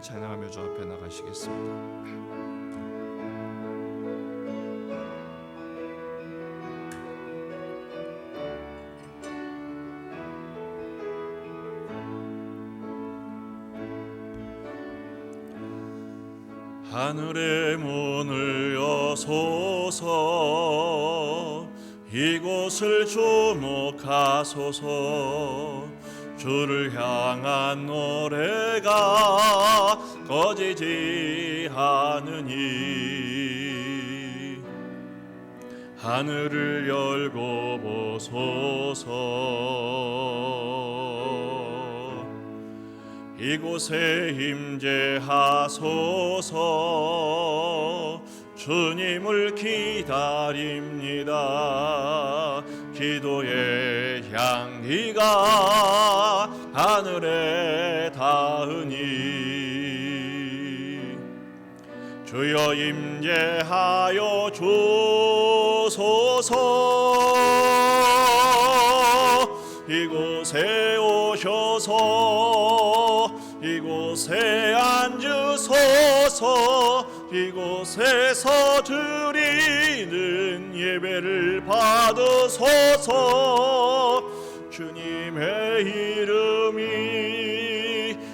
찬양하며 주 앞에 나가시겠습니다. 하늘의 문을 여소서, 이곳을 주목하소서. 주를 향한 노래가 꺼지지 않으니 하늘을 열고 보소서. 이곳에 임재하소서. 주님을 기다립니다. 기도의 향기가 하늘에 닿으니 주여 임재하여 주소서. 이곳에 오셔서 이곳에 앉으소서. 이곳에서 드리는 예배를 받으소서. 주님의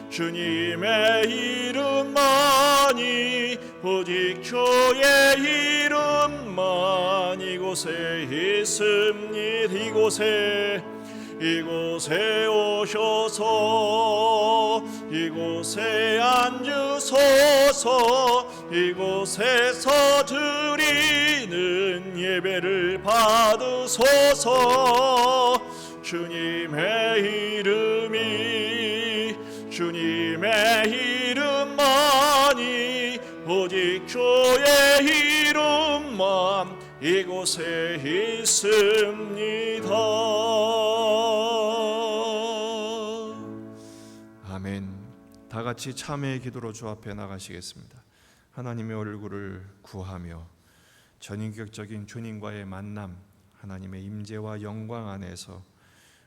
주님의 이름만이, 오직 주의 이름만 이곳에 있습니다. 이곳에 오셔서 이곳에 앉으소서. 이곳에서 드리는 예배를 받으소서. 주님의 이름만이, 오직 주의 이름만 이곳에 있습니다. 아멘. 다 같이 참회의 기도로 주 앞에 나가시겠습니다. 하나님의 얼굴을 구하며 전인격적인 주님과의 만남, 하나님의 임재와 영광 안에서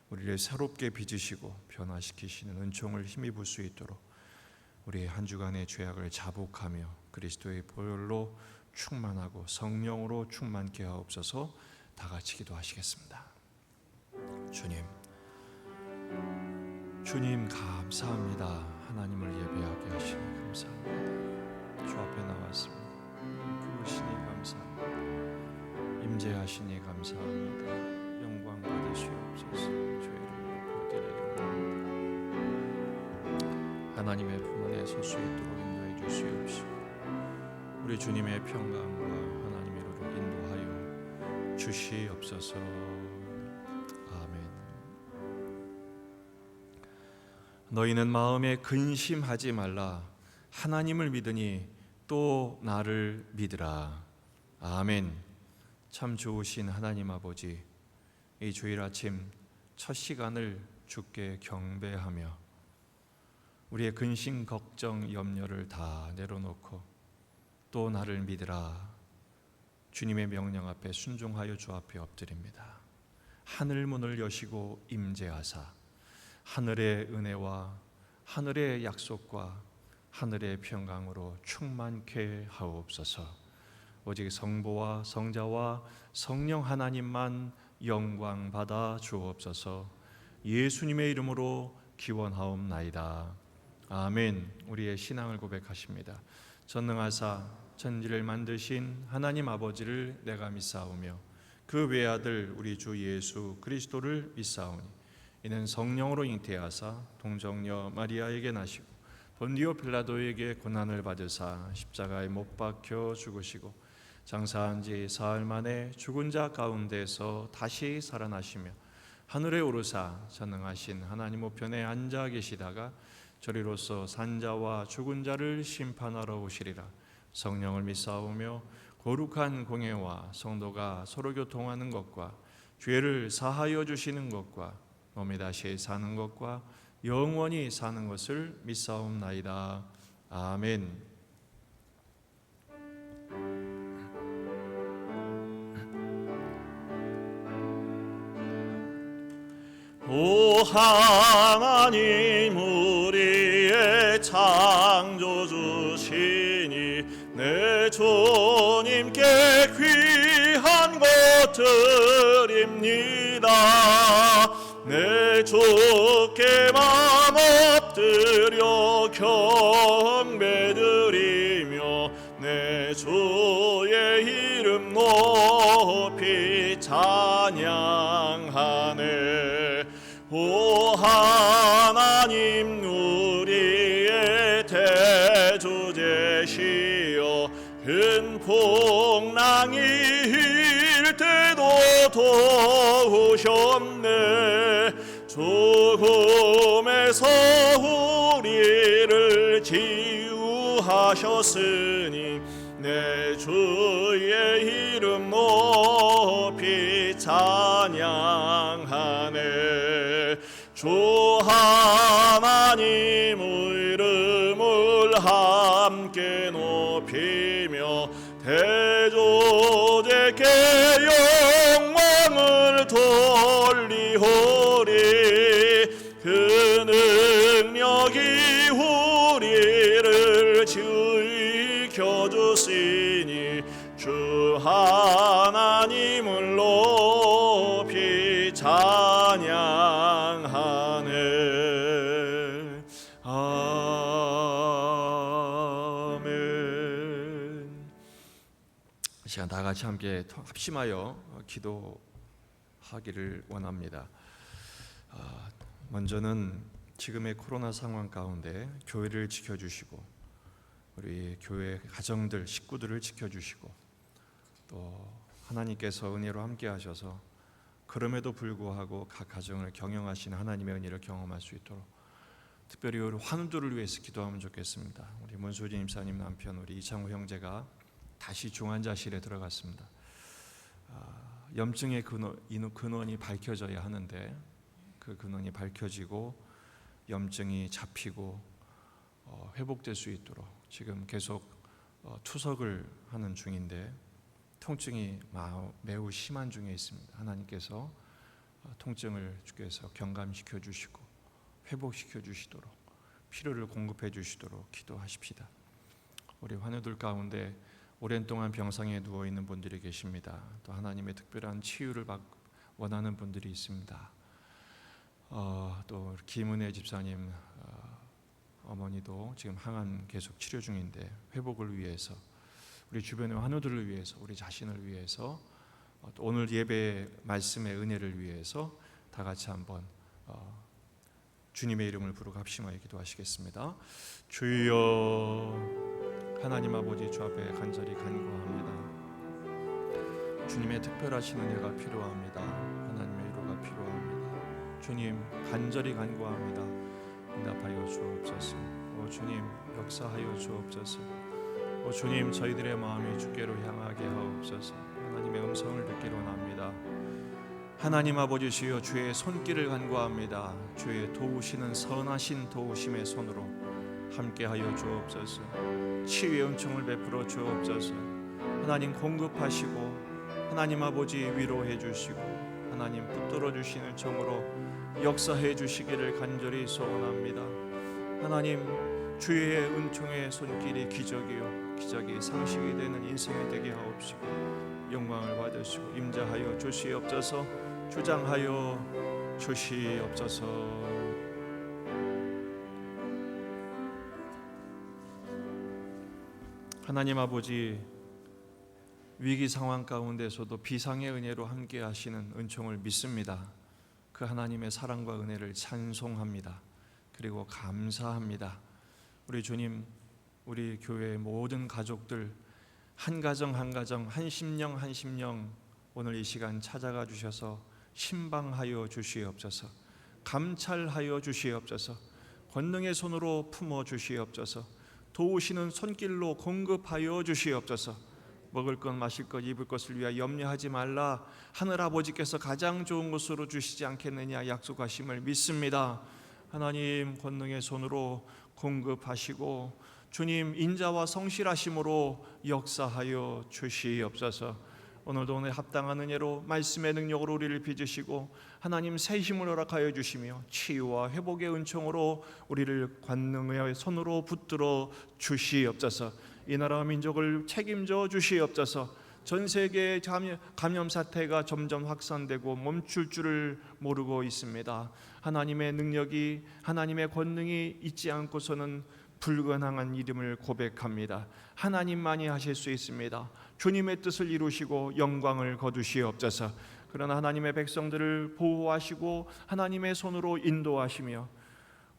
우리를 새롭게 빚으시고 변화시키시는 은총을 힘입을 수 있도록 우리의 한 주간의 죄악을 자복하며 그리스도의 보혈로 충만하고 성령으로 충만케 하옵소서. 다 같이 기도하시겠습니다. 주님 감사합니다. 하나님을 예배하게 하시니 감사합니다. 주 앞에 나왔습니다. 부르시니 감사합니다. 임재하시니 감사합니다. 영광 받으시옵소서. 주의 이름으로 부르짖으옵나이다. 하나님의 품 안에 설 수 있도록 인도해 주시옵시고 우리 주님의 평강과 하나님의 이름으로 인도하여 주시옵소서. 아멘. 너희는 마음에 근심하지 말라. 하나님을 믿으니 또 나를 믿으라. 아멘. 참 좋으신 하나님 아버지, 이 주일 아침 첫 시간을 주께 경배하며 우리의 근심, 걱정, 염려를 다 내려놓고 또 나를 믿으라 주님의 명령 앞에 순종하여 주 앞에 엎드립니다. 하늘 문을 여시고 임재하사 하늘의 은혜와 하늘의 약속과 하늘의 평강으로 충만케 하옵소서. 오직 성부와 성자와 성령 하나님만 영광 받아 주옵소서. 예수님의 이름으로 기원하옵나이다. 아멘. 우리의 신앙을 고백하십니다. 전능하사 천지를 만드신 하나님 아버지를 내가 믿사오며 그 외아들 우리 주 예수 그리스도를 믿사오니 이는 성령으로 잉태하사 동정녀 마리아에게 나시고 본디오 빌라도에게 고난을 받으사 십자가에 못 박혀 죽으시고 장사한 지 사흘 만에 죽은 자 가운데서 다시 살아나시며 하늘에 오르사 전능하신 하나님 우편에 앉아 계시다가 저리로서 산자와 죽은 자를 심판하러 오시리라. 성령을 믿사오며 거룩한 공예와 성도가 서로 교통하는 것과 죄를 사하여 주시는 것과 몸이 다시 사는 것과 영원히 사는 것을 믿사옵나이다. 아멘. 오 하나님, 우리의 창조 내 주님께 귀한 것 드립니다. 내 주께 맘 엎드려 경배드리며 내 주의 이름 높이 찬양하네. 오 하나님 우리의 대주제시여 큰 풍랑이 일 때도 도우셨네. 죽음에서 우리를 치유하셨으니 내 주의 이름 높이 찬양하네. 주 하나님 이름을 함께 높이며 대주제께 영광을 돌리오리. 그 능력이 우리를 지켜주시니 주 하나님을 높이 찬양하네. 아멘. 이 시간 다 같이 함께 합심하여 기도하기를 원합니다. 먼저는 지금의 코로나 상황 가운데 교회를 지켜주시고 우리 교회 가정들, 식구들을 지켜주시고 또 하나님께서 은혜로 함께 하셔서 그럼에도 불구하고 각 가정을 경영하시는 하나님의 은혜를 경험할 수 있도록 특별히 우리 환우들을 위해서 기도하면 좋겠습니다. 우리 문수진 임사님 남편 우리 이창호 형제가 다시 중환자실에 들어갔습니다. 염증의 근원이 밝혀져야 하는데 그 근원이 밝혀지고 염증이 잡히고 회복될 수 있도록 지금 계속 투석을 하는 중인데 통증이 매우 심한 중에 있습니다. 하나님께서 통증을 주께서 경감시켜 주시고 회복시켜 주시도록 필요를 공급해 주시도록 기도하십시다. 우리 환우들 가운데 오랜 동안 병상에 누워 있는 분들이 계십니다. 또 하나님의 특별한 치유를 원하는 분들이 있습니다. 또 김은혜 집사님 어머니도 지금 항암 계속 치료 중인데 회복을 위해서 우리 주변의 환우들을 위해서 우리 자신을 위해서 또 오늘 예배 말씀의 은혜를 위해서 다 같이 한번 주님의 이름을 부르고 합심하여 기도하시겠습니다. 주여 하나님 아버지 주 앞에 간절히 간구합니다. 주님의 특별하신 은혜가 필요합니다. 하나님의 위로가 필요합니다. 주님 간절히 간구합니다. 응답하여 주옵소서. 오 주님 역사하여 주옵소서. 오 주님 저희들의 마음이 주께로 향하게 하옵소서. 하나님의 음성을 듣기로 합니다. 하나님 아버지 주여 주의 손길을 간구합니다. 주의 도우시는 선하신 도우심의 손으로 함께하여 주옵소서. 치유의 은총을 베풀어 주옵소서. 하나님 공급하시고 하나님 아버지 위로해 주시고 하나님 붙들어 주시는 정으로 역사해 주시기를 간절히 소원합니다. 하나님 주의 은총의 손길이 기적이 상식이 되는 인생이 되게 하옵시고 영광을 받으시고 임자하여 주시옵소서. 주장하여 주시옵소서. 하나님 아버지 위기 상황 가운데서도 비상의 은혜로 함께 하시는 은총을 믿습니다. 그 하나님의 사랑과 은혜를 찬송합니다. 그리고 감사합니다. 우리 주님 우리 교회의 모든 가족들 한 가정 한 가정 한 심령 한 심령 오늘 이 시간 찾아가 주셔서 신방하여 주시옵소서. 감찰하여 주시옵소서. 권능의 손으로 품어 주시옵소서. 도우시는 손길로 공급하여 주시옵소서. 먹을 것 마실 것 입을 것을 위하여 염려하지 말라. 하늘 아버지께서 가장 좋은 것으로 주시지 않겠느냐 약속하심을 믿습니다. 하나님 권능의 손으로 공급하시고 주님 인자와 성실하심으로 역사하여 주시옵소서. 오늘도 오늘 합당한 은혜로 말씀의 능력으로 우리를 빚으시고 하나님 새 힘을 허락하여 주시며 치유와 회복의 은총으로 우리를 권능의 손으로 붙들어 주시옵소서. 이 나라와 민족을 책임져 주시옵소서. 전 세계의 감염 사태가 점점 확산되고 멈출 줄을 모르고 있습니다. 하나님의 능력이, 하나님의 권능이 있지 않고서는 불가능한 이름을 고백합니다. 하나님만이 하실 수 있습니다. 주님의 뜻을 이루시고 영광을 거두시옵소서. 그러나 하나님의 백성들을 보호하시고 하나님의 손으로 인도하시며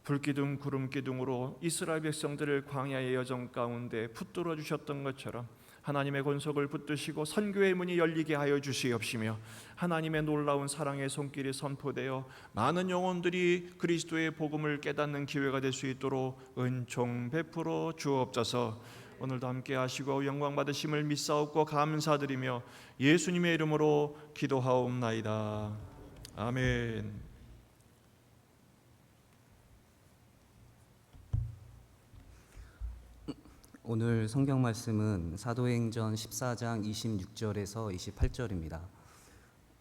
불기둥 구름기둥으로 이스라엘 백성들을 광야의 여정 가운데 붙들어 주셨던 것처럼 하나님의 권속을 붙드시고 선교의 문이 열리게 하여 주시옵시며 하나님의 놀라운 사랑의 손길이 선포되어 많은 영혼들이 그리스도의 복음을 깨닫는 기회가 될 수 있도록 은총 베풀어 주옵소서. 오늘도 함께 하시고 영광 받으심을 믿사옵고 감사드리며 예수님의 이름으로 기도하옵나이다. 아멘. 오늘 성경 말씀은 사도행전 14장 26절에서 28절입니다.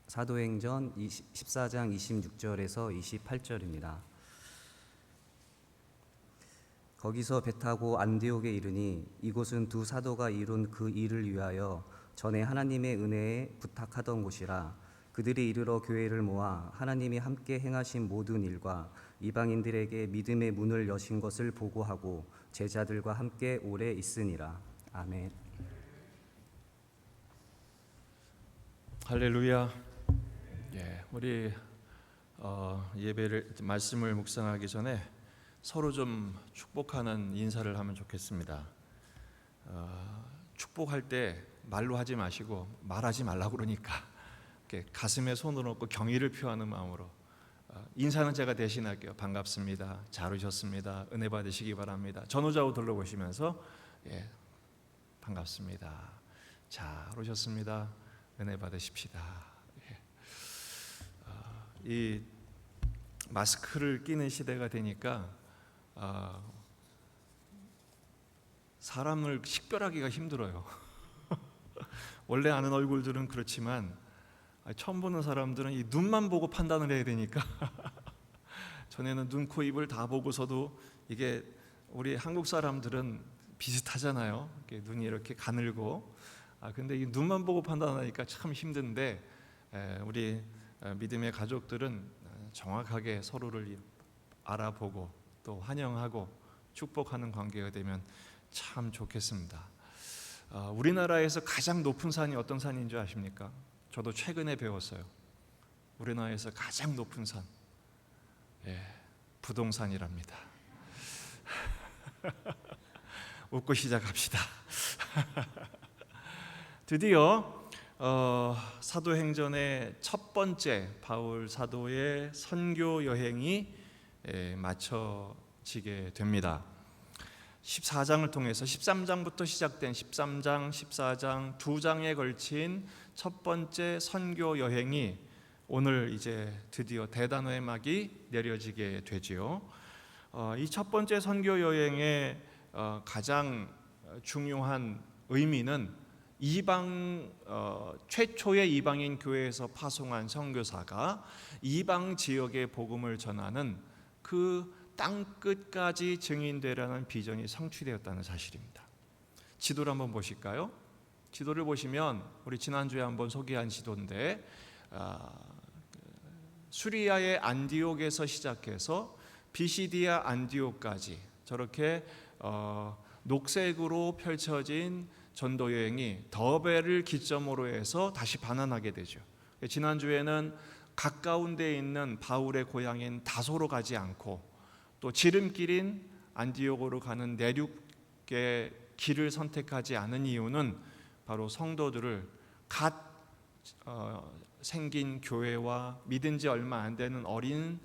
사도행전 14장 26절에서 28절입니다. 거기서 배 타고 안디옥에 이르니 이곳은 두 사도가 이룬 그 일을 위하여 전에 하나님의 은혜에 부탁하던 곳이라. 그들이 이르러 교회를 모아 하나님이 함께 행하신 모든 일과 이방인들에게 믿음의 문을 여신 것을 보고하고 제자들과 함께 오래 있으니라. 아멘. 할렐루야. 우리 예배를 말씀을 묵상하기 전에 서로 좀 축복하는 인사를 하면 좋겠습니다. 축복할 때 말로 하지 마시고 말하지 말라고 그러니까 이렇게 가슴에 손을 얹고 경의를 표하는 마음으로 인사는 제가 대신할게요. 반갑습니다. 잘 오셨습니다. 은혜 받으시기 바랍니다. 전후좌우 둘러보시면서 반갑습니다. 잘 오셨습니다. 은혜 받으십시다. 이 마스크를 끼는 시대가 되니까 사람을 식별하기가 힘들어요. 원래 아는 얼굴들은 그렇지만 처음 보는 사람들은 이 눈만 보고 판단을 해야 되니까 전에는 눈, 코, 입을 다 보고서도 이게 우리 한국 사람들은 비슷하잖아요. 이렇게 눈이 이렇게 가늘고 근데 이 눈만 보고 판단하니까 참 힘든데 우리 믿음의 가족들은 정확하게 서로를 알아보고 또 환영하고 축복하는 관계가 되면 참 좋겠습니다. 우리나라에서 가장 높은 산이 어떤 산인 줄 아십니까? 저도 최근에 배웠어요. 우리나라에서 가장 높은 산, 부동산이랍니다. 웃고 시작합시다. 드디어 사도행전의 첫 번째 바울 사도의 선교 여행이 마쳐지게 됩니다. 14장을 통해서 13장부터 시작된 13장, 14장 두 장에 걸친 첫 번째 선교 여행이 오늘 이제 드디어 대단원의 막이 내려지게 되지요. 이 첫 번째 선교 여행의 가장 중요한 의미는 최초의 이방인 교회에서 파송한 선교사가 이방 지역의 복음을 전하는 그 땅끝까지 증인되라는 비전이 성취되었다는 사실입니다. 지도를 한번 보실까요? 지도를 보시면 우리 지난주에 한번 소개한 지도인데 수리아의 안디옥에서 시작해서 비시디아 안디옥까지 저렇게 녹색으로 펼쳐진 전도 여행이 더베를 기점으로 해서 다시 반환하게 되죠. 지난주에는 가까운 데에 있는 바울의 고향인 다소로 가지 않고 또 지름길인 안디옥으로 가는 내륙의 길을 선택하지 않은 이유는 바로 성도들을 갓 생긴 교회와 믿은 지 얼마 안 되는 어린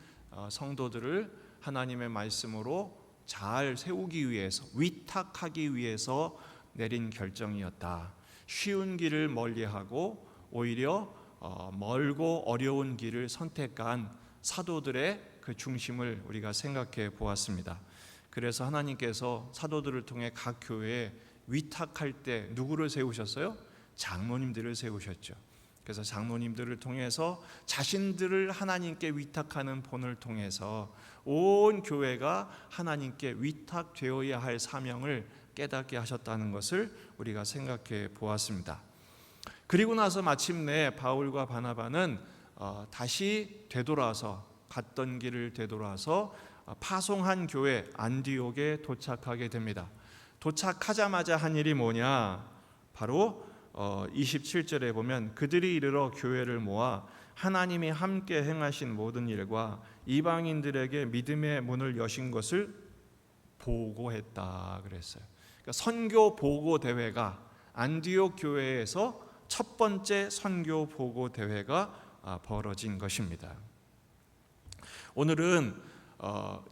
성도들을 하나님의 말씀으로 잘 세우기 위해서, 위탁하기 위해서 내린 결정이었다. 쉬운 길을 멀리하고 오히려 멀고 어려운 길을 선택한 사도들의 그 중심을 우리가 생각해 보았습니다. 그래서 하나님께서 사도들을 통해 각 교회에 위탁할 때 누구를 세우셨어요? 장로님들을 세우셨죠. 그래서 장로님들을 통해서 자신들을 하나님께 위탁하는 본을 통해서 온 교회가 하나님께 위탁되어야 할 사명을 깨닫게 하셨다는 것을 우리가 생각해 보았습니다. 그리고 나서 마침내 바울과 바나바는 다시 되돌아서 갔던 길을 되돌아서 파송한 교회 안디옥에 도착하게 됩니다. 도착하자마자 한 일이 뭐냐? 바로 27절에 보면 그들이 이르러 교회를 모아 하나님이 함께 행하신 모든 일과 이방인들에게 믿음의 문을 여신 것을 보고했다 그랬어요. 그러니까 선교 보고 대회가 안디옥 교회에서 첫 번째 선교 보고 대회가 벌어진 것입니다. 오늘은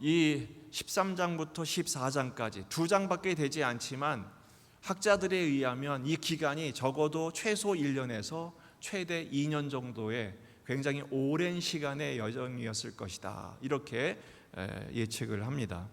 이 13장부터 14장까지 2장밖에 되지 않지만 학자들에 의하면 이 기간이 적어도 최소 1년에서 최대 2년 정도의 굉장히 오랜 시간의 여정이었을 것이다, 이렇게 예측을 합니다.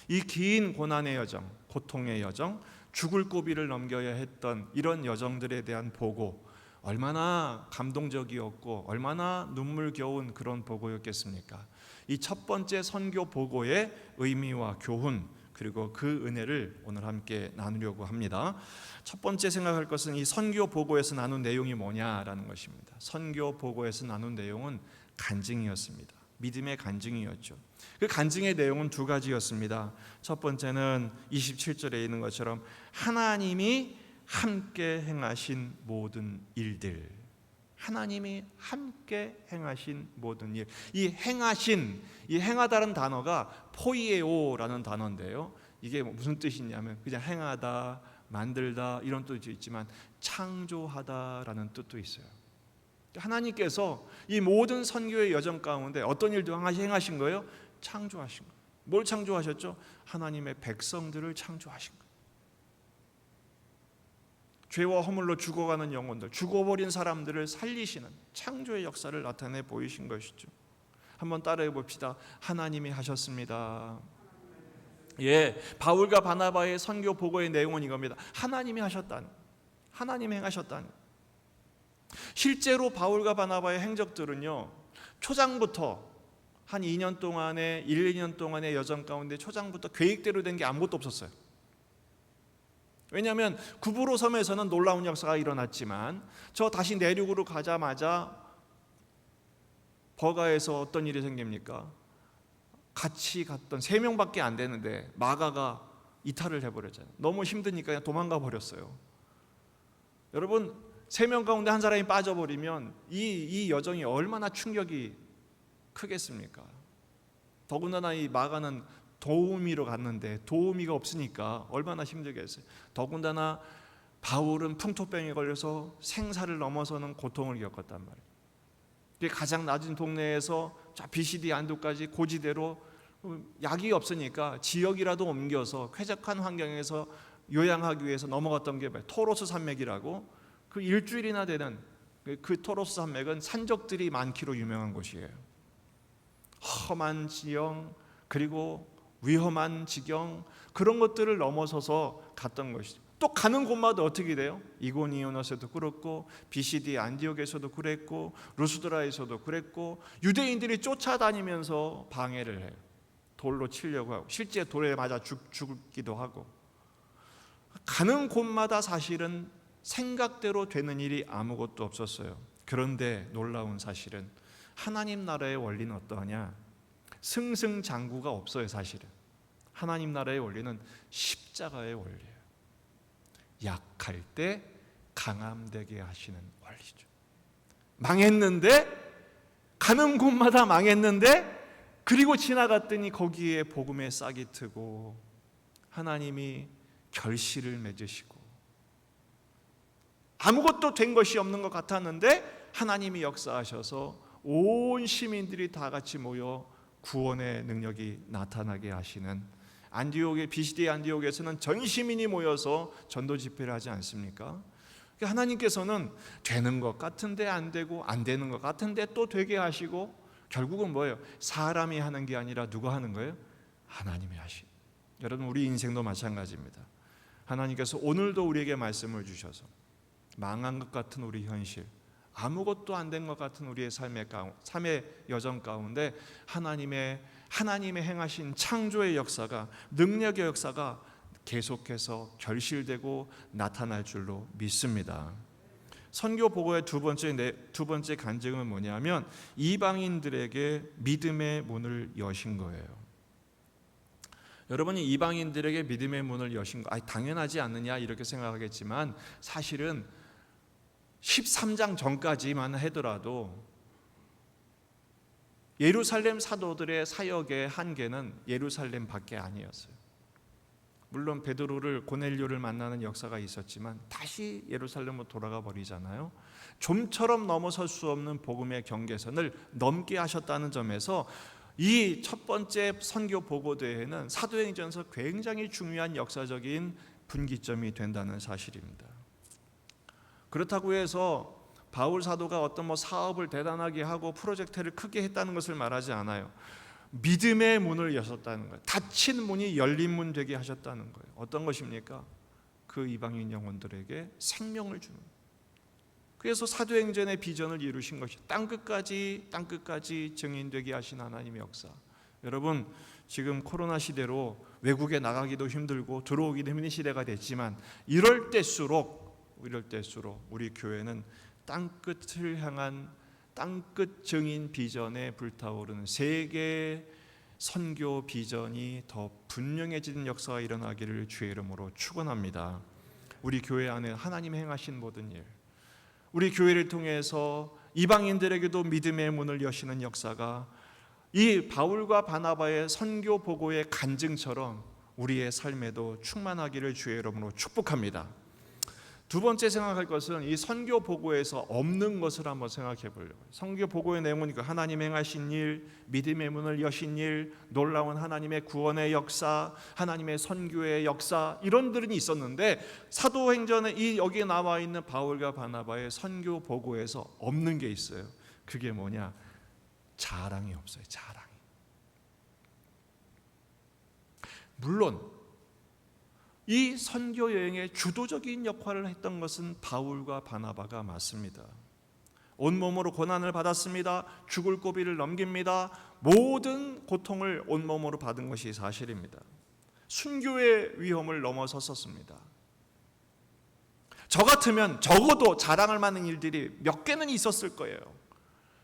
이 긴 고난의 여정, 고통의 여정, 죽을 고비를 넘겨야 했던 이런 여정들에 대한 보고, 얼마나 감동적이었고 얼마나 눈물겨운 그런 보고였겠습니까? 이 첫 번째 선교 보고의 의미와 교훈, 그리고 그 은혜를 오늘 함께 나누려고 합니다. 첫 번째 생각할 것은 이 선교 보고에서 나눈 내용이 뭐냐라는 것입니다. 선교 보고에서 나눈 내용은 간증이었습니다. 믿음의 간증이었죠. 그 간증의 내용은 두 가지였습니다. 첫 번째는 27절에 있는 것처럼 하나님이 함께 행하신 모든 일들, 하나님이 함께 행하신 모든 일. 이 행하신, 이 행하다는 단어가 포이에오라는 단어인데요, 이게 무슨 뜻이냐면 그냥 행하다, 만들다 이런 뜻도 있지만 창조하다라는 뜻도 있어요. 하나님께서 이 모든 선교의 여정 가운데 어떤 일도 행하신 거예요? 창조하신 거예요. 뭘 창조하셨죠? 하나님의 백성들을 창조하신 거예요. 죄와 허물로 죽어가는 영혼들, 죽어버린 사람들을 살리시는 창조의 역사를 나타내 보이신 것이죠. 한번 따라해 봅시다. 하나님이 하셨습니다. 예, 바울과 바나바의 선교 보고의 내용은 이겁니다. 하나님이 하셨다는, 하나님이 행하셨다는. 실제로 바울과 바나바의 행적들은요, 초장부터 한 2년 동안의 1, 2년 동안의 여정 가운데 초장부터 계획대로 된 게 아무것도 없었어요. 왜냐하면 구브로 섬에서는 놀라운 역사가 일어났지만 저 다시 내륙으로 가자마자 버가에서 어떤 일이 생깁니까? 같이 갔던 3명밖에 안 되는데 마가가 이탈을 해버렸잖아요. 너무 힘드니까 그냥 도망가 버렸어요. 여러분, 3명 가운데 한 사람이 빠져버리면 이 여정이 얼마나 충격이 크겠습니까? 더군다나 이 마가는 도우미로 갔는데 도우미가 없으니까 얼마나 힘들겠어요. 더군다나 바울은 풍토병에 걸려서 생사를 넘어서는 고통을 겪었단 말이에요. 가장 낮은 동네에서 BCD 안도까지 고지대로 약이 없으니까 지역이라도 옮겨서 쾌적한 환경에서 요양하기 위해서 넘어갔던 게 토로스 산맥이라고, 그 일주일이나 되는 그 토로스 산맥은 산적들이 많기로 유명한 곳이에요. 험한 지형, 그리고 위험한 지경, 그런 것들을 넘어서서 갔던 것이죠. 또 가는 곳마다 어떻게 돼요? 이고니온에서도 그렇고 BCD 안디옥에서도 그랬고 루스드라에서도 그랬고 유대인들이 쫓아다니면서 방해를 해요. 돌로 치려고 하고 실제 돌에 맞아 죽기도 하고. 가는 곳마다 사실은 생각대로 되는 일이 아무것도 없었어요. 그런데 놀라운 사실은 하나님 나라의 원리는 어떠하냐? 승승장구가 없어요. 사실은 하나님 나라의 원리는 십자가의 원리예요. 약할 때 강함되게 하시는 원리죠. 망했는데, 가는 곳마다 망했는데, 그리고 지나갔더니 거기에 복음의 싹이 트고 하나님이 결실을 맺으시고, 아무것도 된 것이 없는 것 같았는데 하나님이 역사하셔서 온 시민들이 다 같이 모여 구원의 능력이 나타나게 하시는, 안디옥의 BCD 안디옥에서는 전 시민이 모여서 전도 집회를 하지 않습니까? 하나님께서는 되는 것 같은데 안 되고, 안 되는 것 같은데 또 되게 하시고, 결국은 뭐예요? 사람이 하는 게 아니라 누가 하는 거예요? 하나님이 하시. 여러분, 우리 인생도 마찬가지입니다. 하나님께서 오늘도 우리에게 말씀을 주셔서 망한 것 같은 우리 현실, 아무것도 안 된 것 같은 우리의 삶의 여정 가운데 하나님의 행하신 창조의 역사가, 능력의 역사가 계속해서 결실되고 나타날 줄로 믿습니다. 선교 보고의 두 번째 간증은 뭐냐면 이방인들에게 믿음의 문을 여신 거예요. 여러분이 이방인들에게 믿음의 문을 여신 거 당연하지 않느냐 이렇게 생각하겠지만, 사실은 13장 전까지만 하더라도 예루살렘 사도들의 사역의 한계는 예루살렘 밖에 아니었어요. 물론 베드로를, 고넬료를 만나는 역사가 있었지만 다시 예루살렘으로 돌아가 버리잖아요. 좀처럼 넘어설 수 없는 복음의 경계선을 넘게 하셨다는 점에서 이 첫 번째 선교 보고 대회는 사도행전에서 굉장히 중요한 역사적인 분기점이 된다는 사실입니다. 그렇다고 해서 바울 사도가 어떤 사업을 대단하게 하고 프로젝트를 크게 했다는 것을 말하지 않아요. 믿음의 문을 여셨다는 거예요. 닫힌 문이 열린 문 되게 하셨다는 거예요. 어떤 것입니까? 그 이방인 영혼들에게 생명을 주는. 그래서 사도행전의 비전을 이루신 것이 땅끝까지 증인되게 하신 하나님의 역사. 여러분, 지금 코로나 시대로 외국에 나가기도 힘들고 들어오기도 힘든 시대가 됐지만 이럴 때일수록 우리 교회는 땅끝을 향한 땅끝 증인 비전에 불타오르는 세계 선교 비전이 더 분명해지는 역사가 일어나기를 주의 이름으로 축원합니다. 우리 교회 안에 하나님이 행하신 모든 일, 우리 교회를 통해서 이방인들에게도 믿음의 문을 여시는 역사가 이 바울과 바나바의 선교 보고의 간증처럼 우리의 삶에도 충만하기를 주의 이름으로 축복합니다. 두 번째 생각할 것은 이 선교 보고에서 없는 것을 한번 생각해 보려고요. 선교 보고의 내용은 하나님 행하신 일, 믿음의 문을 여신 일, 놀라운 하나님의 구원의 역사, 하나님의 선교의 역사, 이런들이 있었는데 사도행전에 여기에 나와 있는 바울과 바나바의 선교 보고에서 없는 게 있어요. 그게 뭐냐? 자랑이 없어요. 자랑이. 물론 이 선교 여행의 주도적인 역할을 했던 것은 바울과 바나바가 맞습니다. 온몸으로 고난을 받았습니다. 죽을 고비를 넘깁니다. 모든 고통을 온몸으로 받은 것이 사실입니다. 순교의 위험을 넘어섰었습니다. 저 같으면 적어도 자랑할 만한 일들이 몇 개는 있었을 거예요.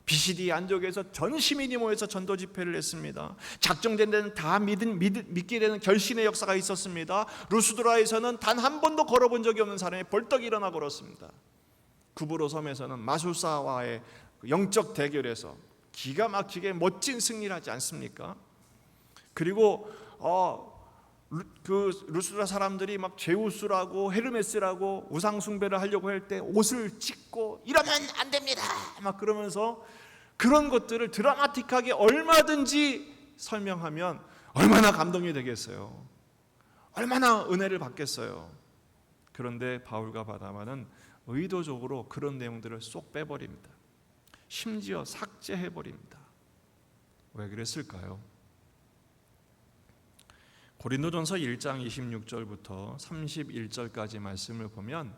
BCD 안쪽에서 전 시민이 모여서 전도 집회를 했습니다. 작정된 데는 다 믿게 되는 결신의 역사가 있었습니다. 루스드라에서는 단 한 번도 걸어본 적이 없는 사람이 벌떡 일어나 걸었습니다. 구브로 섬에서는 마술사와의 영적 대결에서 기가 막히게 멋진 승리를 하지 않습니까? 그리고 그 루스드라 사람들이 막 제우스라고 헤르메스라고 우상 숭배를 하려고 할 때 옷을 찢고 이러면 안 됩니다 막 그러면서 그런 것들을 드라마틱하게 얼마든지 설명하면 얼마나 감동이 되겠어요. 얼마나 은혜를 받겠어요. 그런데 바울과 바나바는 의도적으로 그런 내용들을 쏙 빼버립니다. 심지어 삭제해버립니다. 왜 그랬을까요? 고린도전서 1장 26절부터 31절까지 말씀을 보면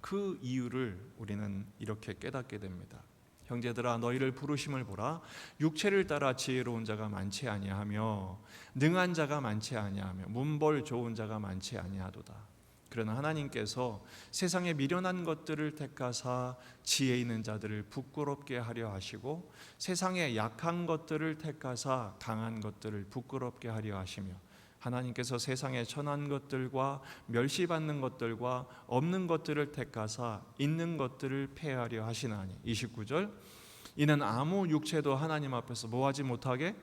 그 이유를 우리는 이렇게 깨닫게 됩니다. 형제들아, 너희를 부르심을 보라. 육체를 따라 지혜로운 자가 많지 아니하며 능한 자가 많지 아니하며 문벌 좋은 자가 많지 아니하도다. 그러나 하나님께서 세상에 미련한 것들을 택하사 지혜 있는 자들을 부끄럽게 하려 하시고 세상에 약한 것들을 택하사 강한 것들을 부끄럽게 하려 하시며 하나님께서 세상에 천한 것들과 멸시받는 것들과 없는 것들을 택하사 있는 것들을 폐하려 하시나니. 29절, 이는 아무 육체도 하나님 앞에서 뭐하지 못하게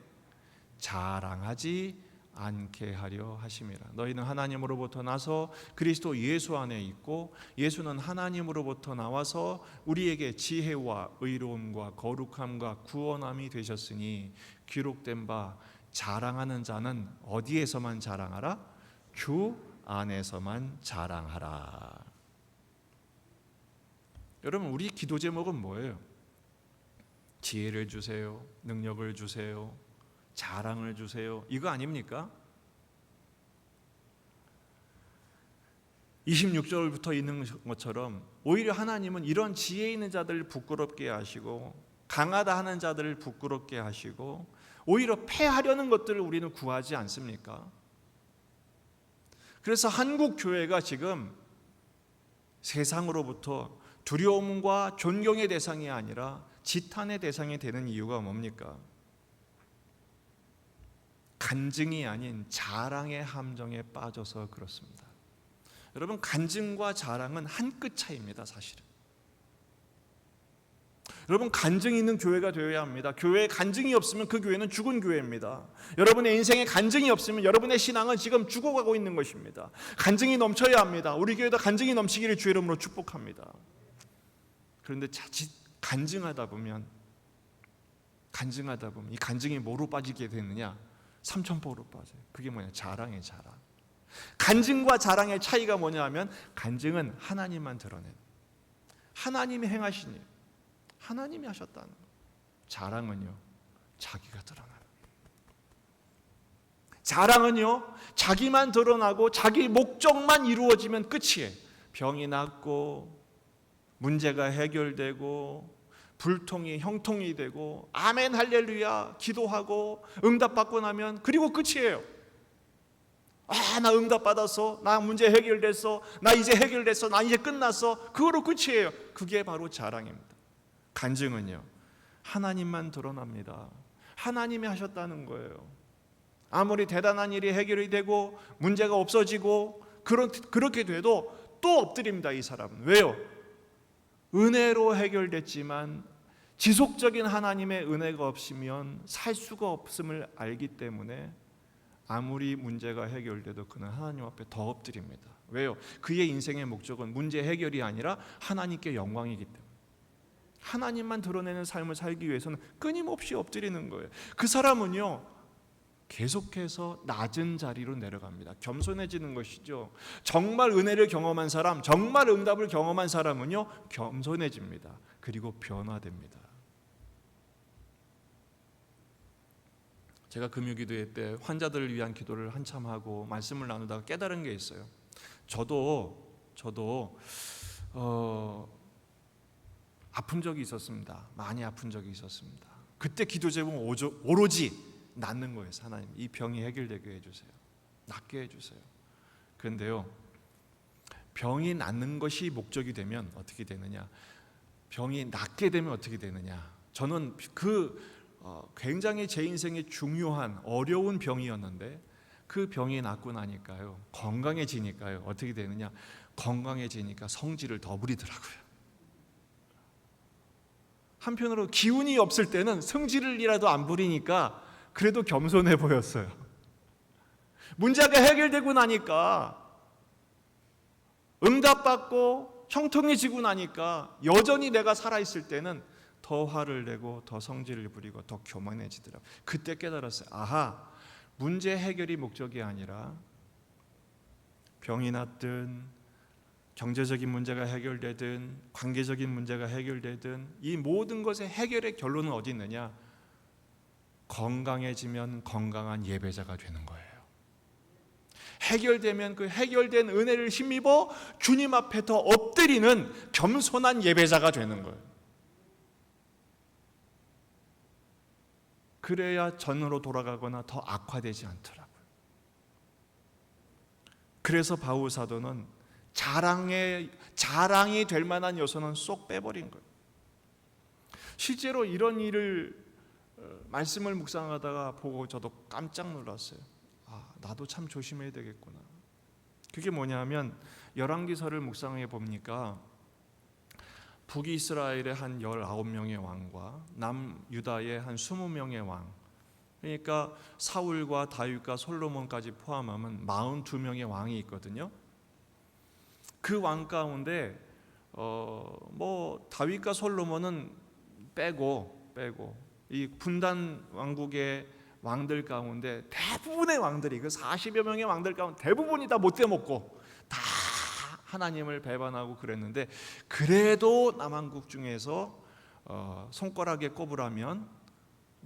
자랑하지 않게 하려 하심이라. 너희는 하나님으로부터 나서 그리스도 예수 안에 있고 예수는 하나님으로부터 나와서 우리에게 지혜와 의로움과 거룩함과 구원함이 되셨으니 기록된 바 자랑하는 자는 어디에서만 자랑하라? 주 안에서만 자랑하라. 여러분, 우리 기도 제목은 뭐예요? 지혜를 주세요, 능력을 주세요, 자랑을 주세요, 이거 아닙니까? 26절부터 있는 것처럼 오히려 하나님은 이런 지혜 있는 자들을 부끄럽게 하시고 강하다 하는 자들을 부끄럽게 하시고 오히려 패하려는 것들을 우리는 구하지 않습니까? 그래서 한국 교회가 지금 세상으로부터 두려움과 존경의 대상이 아니라 지탄의 대상이 되는 이유가 뭡니까? 간증이 아닌 자랑의 함정에 빠져서 그렇습니다. 여러분, 간증과 자랑은 한 끗 차이입니다, 사실은. 여러분, 간증이 있는 교회가 되어야 합니다. 교회에 간증이 없으면 그 교회는 죽은 교회입니다. 여러분의 인생에 간증이 없으면 여러분의 신앙은 지금 죽어가고 있는 것입니다. 간증이 넘쳐야 합니다. 우리 교회도 간증이 넘치기를 주의 이름으로 축복합니다. 그런데 자칫 간증하다 보면 이 간증이 뭐로 빠지게 되느냐? 삼천포로 빠져요. 그게 뭐냐? 자랑이에요, 자랑. 간증과 자랑의 차이가 뭐냐 하면 간증은 하나님만 드러내는, 하나님이 행하신 일, 하나님이 하셨다는 것. 자랑은요, 자기가 드러나는. 자랑은요, 자기만 드러나고 자기 목적만 이루어지면 끝이에요. 병이 낫고 문제가 해결되고 불통이 형통이 되고 아멘 할렐루야 기도하고 응답받고 나면 그리고 끝이에요. 나 응답받았어, 나 문제 해결됐어, 나 이제 해결됐어, 나 이제 끝났어, 그거로 끝이에요. 그게 바로 자랑입니다. 간증은요, 하나님만 드러납니다. 하나님이 하셨다는 거예요. 아무리 대단한 일이 해결이 되고 문제가 없어지고 그렇게 돼도 또 엎드립니다, 이 사람은. 왜요? 은혜로 해결됐지만 지속적인 하나님의 은혜가 없으면 살 수가 없음을 알기 때문에 아무리 문제가 해결돼도 그는 하나님 앞에 더 엎드립니다. 왜요? 그의 인생의 목적은 문제 해결이 아니라 하나님께 영광이기 때문에, 하나님만 드러내는 삶을 살기 위해서는 끊임없이 엎드리는 거예요. 그 사람은요, 계속해서 낮은 자리로 내려갑니다. 겸손해지는 것이죠. 정말 은혜를 경험한 사람, 정말 응답을 경험한 사람은요, 겸손해집니다. 그리고 변화됩니다. 제가 금요기도회 때 환자들을 위한 기도를 한참 하고 말씀을 나누다가 깨달은 게 있어요. 저도 아픈 적이 있었습니다. 많이 아픈 적이 있었습니다. 그때 기도 제목은 오로지 낫는 거예요. 하나님, 이 병이 해결되게 해주세요. 낫게 해주세요. 그런데요, 병이 낫는 것이 목적이 되면 어떻게 되느냐? 병이 낫게 되면 어떻게 되느냐? 저는 굉장히 제 인생에 중요한 어려운 병이었는데 그 병이 낫고 나니까요, 건강해지니까요, 어떻게 되느냐? 건강해지니까 성질을 더 부리더라고요. 한편으로 기운이 없을 때는 성질이라도 안 부리니까 그래도 겸손해 보였어요. 문제가 해결되고 나니까, 응답받고 형통해지고 나니까 여전히 내가 살아있을 때는 더 화를 내고 더 성질을 부리고 더 교만해지더라고요. 그때 깨달았어요. 아하, 문제 해결이 목적이 아니라 병이 났든 경제적인 문제가 해결되든 관계적인 문제가 해결되든 이 모든 것의 해결의 결론은 어디 있느냐? 건강해지면 건강한 예배자가 되는 거예요. 해결되면 그 해결된 은혜를 힘입어 주님 앞에 더 엎드리는 겸손한 예배자가 되는 거예요. 그래야 전으로 돌아가거나 더 악화되지 않더라고요. 그래서 바울 사도는 자랑이 될 만한 요소는 쏙 빼버린 거예요. 실제로 이런 일을 말씀을 묵상하다가 보고 저도 깜짝 놀랐어요. 나도 참 조심해야 되겠구나. 그게 뭐냐면 열왕기서를 묵상해 보니까 북이스라엘의 한 19명의 왕과 남유다의 한 20명의 왕, 그러니까 사울과 다윗과 솔로몬까지 포함하면 42명의 왕이 있거든요. 그 왕 가운데 다윗과 솔로몬은 빼고 이 분단 왕국의 왕들 가운데 대부분의 왕들이, 그 40여 명의 왕들 가운데 대부분이 다 못돼 먹고 다 하나님을 배반하고 그랬는데, 그래도 남왕국 중에서 손가락에 꼽으라면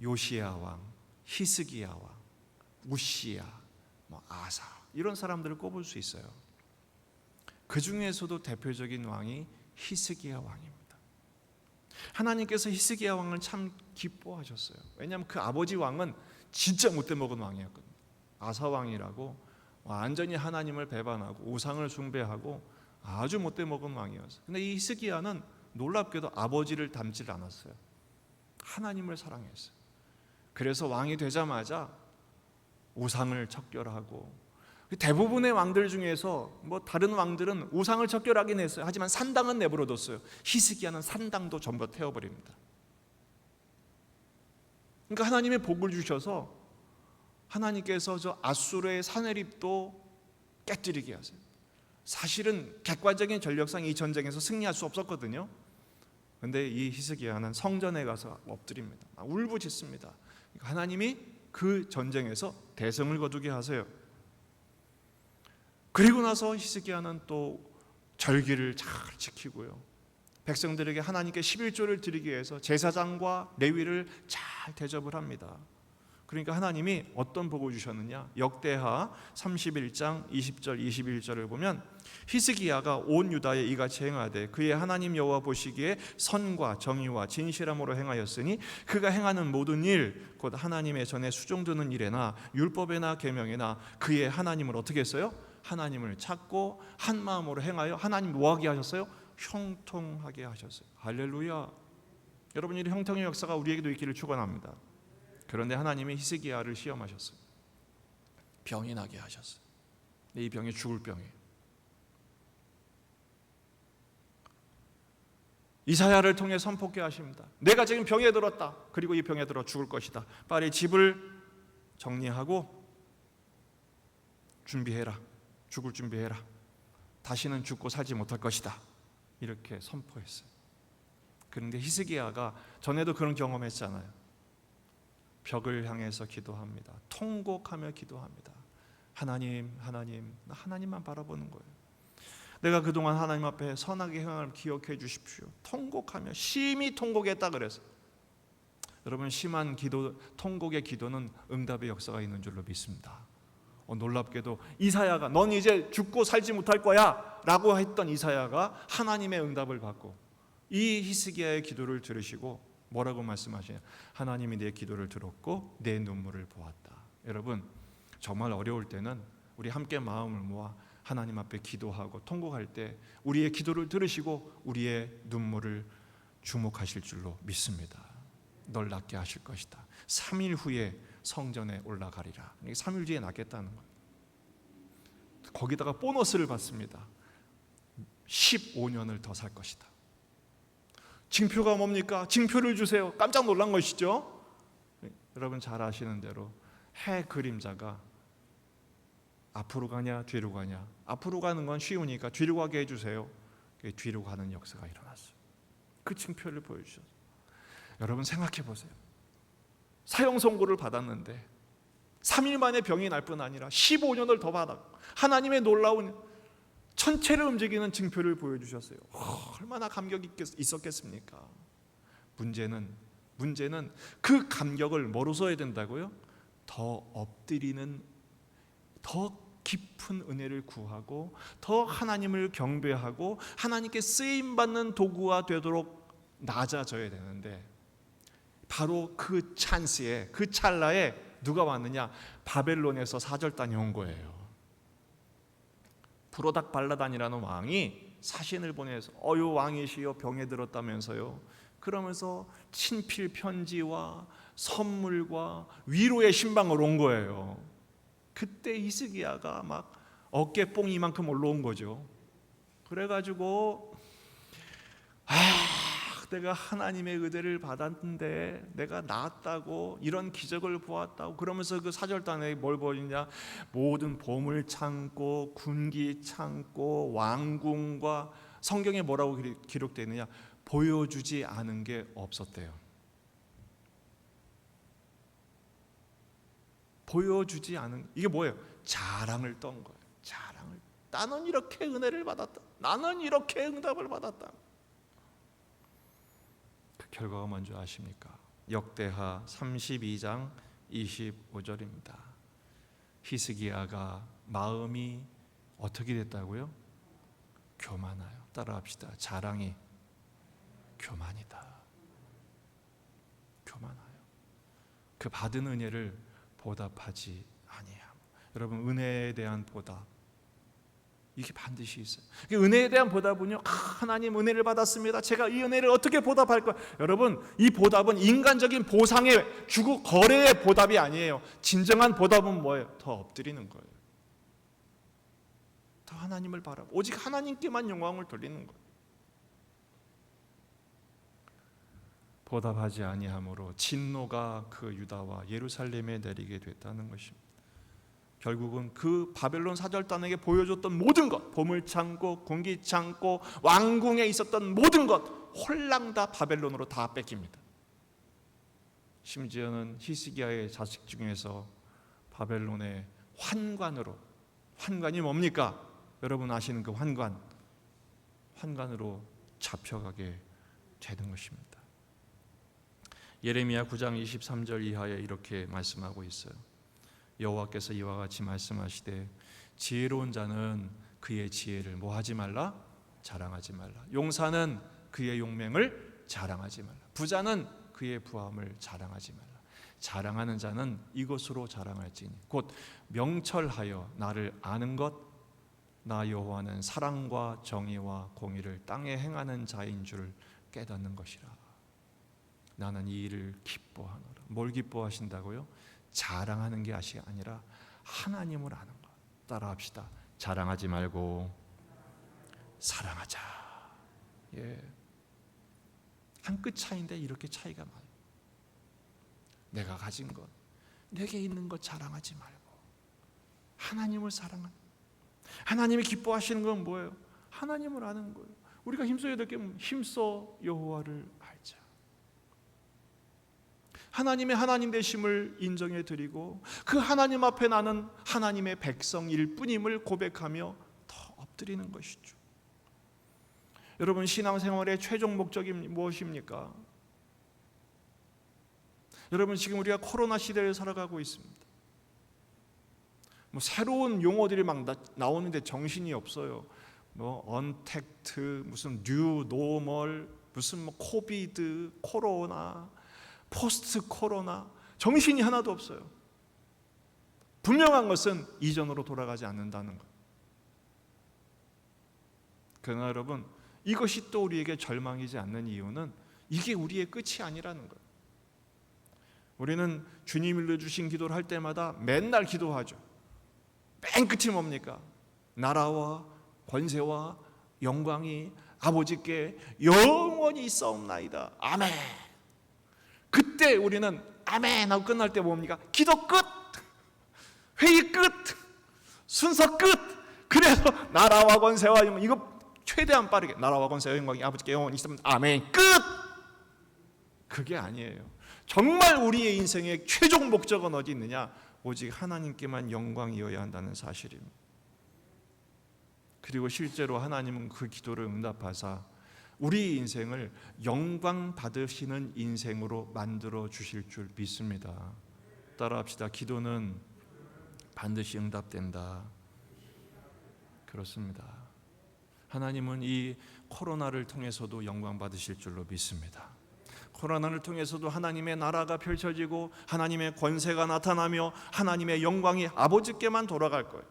요시야 왕, 히스기야 왕, 우시야, 아사, 이런 사람들을 꼽을 수 있어요. 그 중에서도 대표적인 왕이 히스기야 왕입니다. 하나님께서 히스기야 왕을 참 기뻐하셨어요. 왜냐하면 그 아버지 왕은 진짜 못돼 먹은 왕이었거든요. 아사 왕이라고 완전히 하나님을 배반하고 우상을 숭배하고 아주 못돼 먹은 왕이었어요. 근데 이 히스기야는 놀랍게도 아버지를 닮지 않았어요. 하나님을 사랑했어요. 그래서 왕이 되자마자 우상을 척결하고, 대부분의 왕들 중에서 다른 왕들은 우상을 척결하긴 했어요. 하지만 산당은 내버려뒀어요. 히스기야는 산당도 전부 태워버립니다. 그러니까 하나님의 복을 주셔서 하나님께서 저 아수르의 사내립도 깨뜨리게 하세요. 사실은 객관적인 전력상 이 전쟁에서 승리할 수 없었거든요. 그런데 이 히스기야는 성전에 가서 엎드립니다. 울부짖습니다. 그러니까 하나님이 그 전쟁에서 대성을 거두게 하세요. 그리고 나서 히스기야는 또 절기를 잘 지키고요, 백성들에게 하나님께 11조를 드리기 위해서 제사장과 레위를 잘 대접을 합니다. 그러니까 하나님이 어떤 복을 주셨느냐, 역대하 31장 20절 21절을 보면 히스기야가 온 유다에 이같이 행하되 그의 하나님 여호와 보시기에 선과 정의와 진실함으로 행하였으니 그가 행하는 모든 일 곧 하나님의 전에 수종드는 일에나 율법에나 계명에나 그의 하나님을 어떻게 했어요? 하나님을 찾고 한 마음으로 행하여 하나님 뭐하게 하셨어요? 형통하게 하셨어요. 할렐루야. 여러분, 이 형통의 역사가 우리에게도 있기를 축원합니다. 그런데 하나님이 히스기야를 시험하셨어요. 병이 나게 하셨어요. 근데 이 병이 죽을 병이에요. 이사야를 통해 선포케 하십니다. 내가 지금 병에 들었다. 그리고 이 병에 들어 죽을 것이다. 빨리 집을 정리하고 준비해라. 죽을 준비해라. 다시는 죽고 살지 못할 것이다. 이렇게 선포했어요. 그런데 히스기야가 전에도 그런 경험했잖아요. 벽을 향해서 기도합니다. 통곡하며 기도합니다. 하나님, 하나님만 바라보는 거예요. 내가 그동안 하나님 앞에 선하게 행함을 기억해 주십시오. 통곡하며 심히 통곡했다 그래서. 여러분, 심한 기도, 통곡의 기도는 응답의 역사가 있는 줄로 믿습니다. 놀랍게도 이사야가 넌 이제 죽고 살지 못할 거야 라고 했던 이사야가 하나님의 응답을 받고 이 히스기야의 기도를 들으시고 뭐라고 말씀하시냐, 하나님이 내 기도를 들었고 내 눈물을 보았다. 여러분, 정말 어려울 때는 우리 함께 마음을 모아 하나님 앞에 기도하고 통곡할 때 우리의 기도를 들으시고 우리의 눈물을 주목하실 줄로 믿습니다. 널 낫게 하실 것이다. 3일 후에 성전에 올라가리라. 3일 뒤에 낫겠다는 거예요. 거기다가 보너스를 받습니다. 15년을 더 살 것이다. 징표가 뭡니까? 징표를 주세요. 깜짝 놀란 것이죠. 여러분 잘 아시는 대로 해 그림자가 앞으로 가냐 뒤로 가냐, 앞으로 가는 건 쉬우니까 뒤로 가게 해주세요. 뒤로 가는 역사가 일어났어요. 그 징표를 보여주셨어요. 여러분 생각해 보세요. 사형 선고를 받았는데 3일 만에 병이 날 뿐 아니라 15년을 더 받았고 하나님의 놀라운 천체를 움직이는 징표를 보여주셨어요. 얼마나 감격이 있었겠습니까? 문제는 그 감격을 뭐로 써야 된다고요? 더 엎드리는, 더 깊은 은혜를 구하고 더 하나님을 경배하고 하나님께 쓰임받는 도구가 되도록 낮아져야 되는데, 바로 그 찬스에, 그 찰나에 누가 왔느냐? 바벨론에서 사절단이 온 거예요. 브로닥 발라단이라는 왕이 사신을 보내서 어유 왕이시여 병에 들었다면서요. 그러면서 친필 편지와 선물과 위로의 신방을 온 거예요. 그때 히스기야가 막 어깨뽕 이만큼 올라온 거죠. 그래가지고 내가 하나님의 의대를 받았는데 내가 나았다고, 이런 기적을 보았다고 그러면서 그 사절단에 뭘 보이냐, 모든 보물 창고, 군기 창고, 왕궁과 성경에 뭐라고 기록되어 있느냐, 보여주지 않은 게 없었대요. 보여주지 않은, 이게 뭐예요? 자랑을 떤 거예요. 자랑을. 나는 이렇게 은혜를 받았다. 나는 이렇게 응답을 받았다. 그 결과가 뭔지 아십니까? 역대하 32장 25절입니다. 히스기야가 마음이 어떻게 됐다고요? 교만하여. 따라합시다. 자랑이 교만이다. 교만하여. 그 받은 은혜를 보답하지 아니함. 여러분, 은혜에 대한 보답, 이게 반드시 있어요. 은혜에 대한 보답은요, 하나님 은혜를 받았습니다, 제가 이 은혜를 어떻게 보답할 거야. 여러분, 이 보답은 인간적인 보상의 주고 거래의 보답이 아니에요. 진정한 보답은 뭐예요? 더 엎드리는 거예요. 더 하나님을 바라보, 오직 하나님께만 영광을 돌리는 거예요. 보답하지 아니함으로 진노가 그 유다와 예루살렘에 내리게 됐다는 것입니다. 결국은 그 바벨론 사절단에게 보여줬던 모든 것, 보물창고, 군기창고, 왕궁에 있었던 모든 것 홀랑 다 바벨론으로 다 뺏깁니다. 심지어는 히스기야의 자식 중에서 바벨론의 환관으로, 환관이 뭡니까? 여러분 아시는 그 환관으로 잡혀가게 되는 것입니다. 예레미야 9장 23절 이하에 이렇게 말씀하고 있어요. 여호와께서 이와 같이 말씀하시되 지혜로운 자는 그의 지혜를 뭐하지 말라? 자랑하지 말라. 용사는 그의 용맹을 자랑하지 말라. 부자는 그의 부함을 자랑하지 말라. 자랑하는 자는 이것으로 자랑할지니 곧 명철하여 나를 아는 것, 나 여호와는 사랑과 정의와 공의를 땅에 행하는 자인 줄 깨닫는 것이라. 나는 이 일을 기뻐하노라. 뭘 기뻐하신다고요? 자랑하는 게 아니라 하나님을 아는 것. 따라합시다. 자랑하지 말고 사랑하자. 예. 한 끗 차이인데 이렇게 차이가 많아요. 내가 가진 것, 내게 있는 것 자랑하지 말고 하나님을 사랑하는. 하나님이 기뻐하시는 건 뭐예요? 하나님을 아는 거예요. 우리가 힘써야 될 게 힘써 여호와를 알자. 하나님의 하나님 되심을 인정해 드리고 그 하나님 앞에 나는 하나님의 백성일 뿐임을 고백하며 더 엎드리는 것이죠. 여러분, 신앙생활의 최종 목적이 무엇입니까? 여러분, 지금 우리가 코로나 시대를 살아가고 있습니다. 새로운 용어들이 막 나오는데 정신이 없어요. 언택트, 무슨 뉴 노멀, 무슨 코비드, 코로나, 포스트 코로나, 정신이 하나도 없어요. 분명한 것은 이전으로 돌아가지 않는다는 것. 그러나 여러분, 이것이 또 우리에게 절망이지 않는 이유는 이게 우리의 끝이 아니라는 것. 우리는 주님이 일러주신 기도를 할 때마다 맨날 기도하죠. 맨 끝이 뭡니까? 나라와 권세와 영광이 아버지께 영원히 있사옵나이다. 아멘. 그때 우리는 아멘 하고 끝날 때 뭡니까? 기도 끝, 회의 끝, 순서 끝. 그래서 나라와 권세와 영광, 이거 최대한 빠르게 나라와 권세와 영광이 아버지께 영원히 있으면 아멘 끝. 그게 아니에요. 정말 우리의 인생의 최종 목적은 어디 있느냐? 오직 하나님께만 영광이어야 한다는 사실입니다. 그리고 실제로 하나님은 그 기도를 응답하사 우리 인생을 영광 받으시는 인생으로 만들어 주실 줄 믿습니다. 따라합시다. 기도는 반드시 응답된다. 그렇습니다. 하나님은 이 코로나를 통해서도 영광 받으실 줄로 믿습니다. 코로나를 통해서도 하나님의 나라가 펼쳐지고 하나님의 권세가 나타나며 하나님의 영광이 아버지께만 돌아갈 거예요.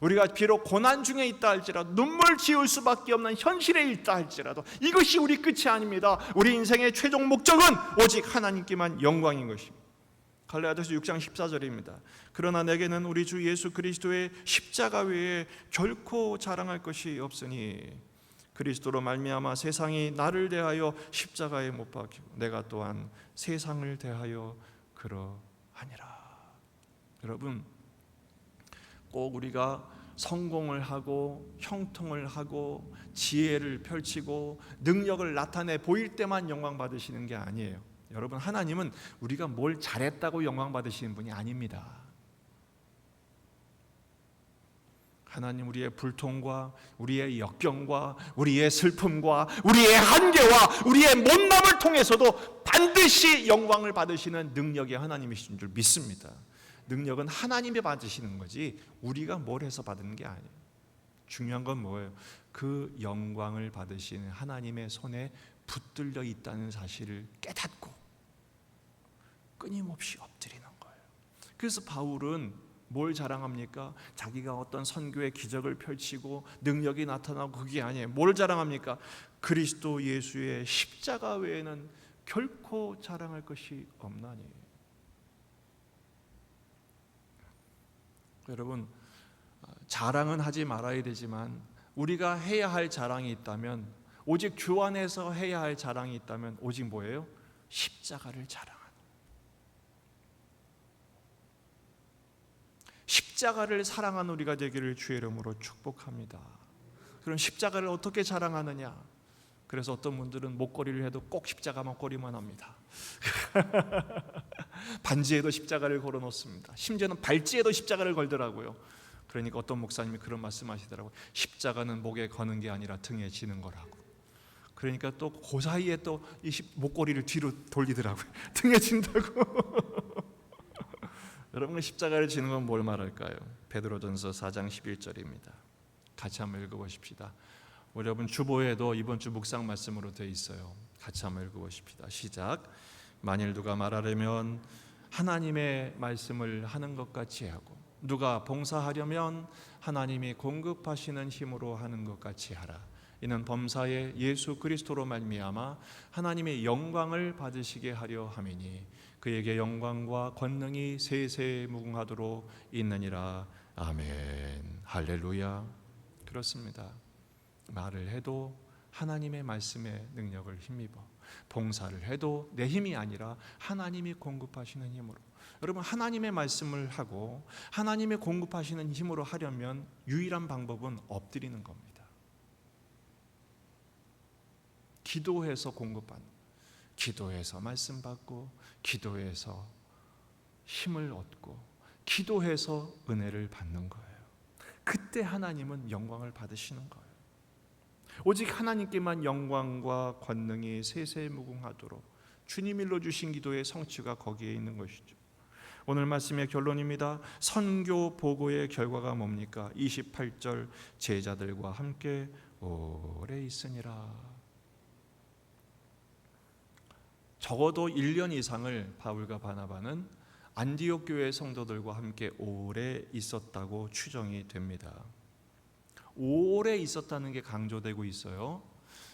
우리가 비록 고난 중에 있다 할지라도, 눈물 지을 수밖에 없는 현실에 있다 할지라도 이것이 우리 끝이 아닙니다. 우리 인생의 최종 목적은 오직 하나님께만 영광인 것입니다. 갈라디아서 6장 14절입니다. 그러나 내게는 우리 주 예수 그리스도의 십자가 외에 결코 자랑할 것이 없으니 그리스도로 말미암아 세상이 나를 대하여 십자가에 못 박히고 내가 또한 세상을 대하여 그러하니라. 여러분, 꼭 우리가 성공을 하고 형통을 하고 지혜를 펼치고 능력을 나타내 보일 때만 영광 받으시는 게 아니에요. 여러분, 하나님은 우리가 뭘 잘했다고 영광 받으시는 분이 아닙니다. 하나님, 우리의 불통과 우리의 역경과 우리의 슬픔과 우리의 한계와 우리의 못남을 통해서도 반드시 영광을 받으시는 능력이 하나님이신 줄 믿습니다. 능력은 하나님이 받으시는 거지 우리가 뭘 해서 받는 게 아니에요. 중요한 건 뭐예요? 그 영광을 받으시는 하나님의 손에 붙들려 있다는 사실을 깨닫고 끊임없이 엎드리는 거예요. 그래서 바울은 뭘 자랑합니까? 자기가 어떤 선교의 기적을 펼치고 능력이 나타나고 그게 아니에요. 뭘 자랑합니까? 그리스도 예수의 십자가 외에는 결코 자랑할 것이 없나니. 여러분, 자랑은 하지 말아야 되지만 우리가 해야 할 자랑이 있다면, 오직 주 안에서 해야 할 자랑이 있다면 오직 뭐예요? 십자가를 자랑하는, 십자가를 사랑하는 우리가 되기를 주의 이름으로 축복합니다. 그럼 십자가를 어떻게 자랑하느냐? 그래서 어떤 분들은 목걸이를 해도 꼭 십자가 목걸이만 합니다. 반지에도 십자가를 걸어 놓습니다. 심지어는 발찌에도 십자가를 걸더라고요. 그러니까 어떤 목사님이 그런 말씀하시더라고요. 십자가는 목에 거는 게 아니라 등에 지는 거라고. 그러니까 또 그 사이에 또 이 목걸이를 뒤로 돌리더라고요. 등에 진다고. 여러분, 십자가를 지는 건 뭘 말할까요? 베드로전서 4장 11절입니다. 같이 한번 읽어보십시다. 여러분, 주보에도 이번 주 묵상 말씀으로 되어 있어요. 같이 한번 읽어보십시다. 시작. 만일 누가 말하려면 하나님의 말씀을 하는 것 같이 하고, 누가 봉사하려면 하나님이 공급하시는 힘으로 하는 것 같이 하라. 이는 범사에 예수 그리스도로 말미암아 하나님의 영광을 받으시게 하려 함이니 그에게 영광과 권능이 세세 무궁하도록 있느니라. 아멘. 할렐루야. 그렇습니다. 말을 해도 하나님의 말씀의 능력을 힘입어, 봉사를 해도 내 힘이 아니라 하나님이 공급하시는 힘으로. 여러분, 하나님의 말씀을 하고 하나님의 공급하시는 힘으로 하려면 유일한 방법은 엎드리는 겁니다. 기도해서 공급받는, 기도해서 말씀 받고, 기도해서 힘을 얻고, 기도해서 은혜를 받는 거예요. 그때 하나님은 영광을 받으시는 거예요. 오직 하나님께만 영광과 권능이 세세무궁하도록 주님 일러 주신 기도의 성취가 거기에 있는 것이죠. 오늘 말씀의 결론입니다. 선교 보고의 결과가 뭡니까? 28절, 제자들과 함께 오래 있으니라. 적어도 1년 이상을 바울과 바나바는 안디옥 교회 성도들과 함께 오래 있었다고 추정이 됩니다. 오래 있었다는 게 강조되고 있어요.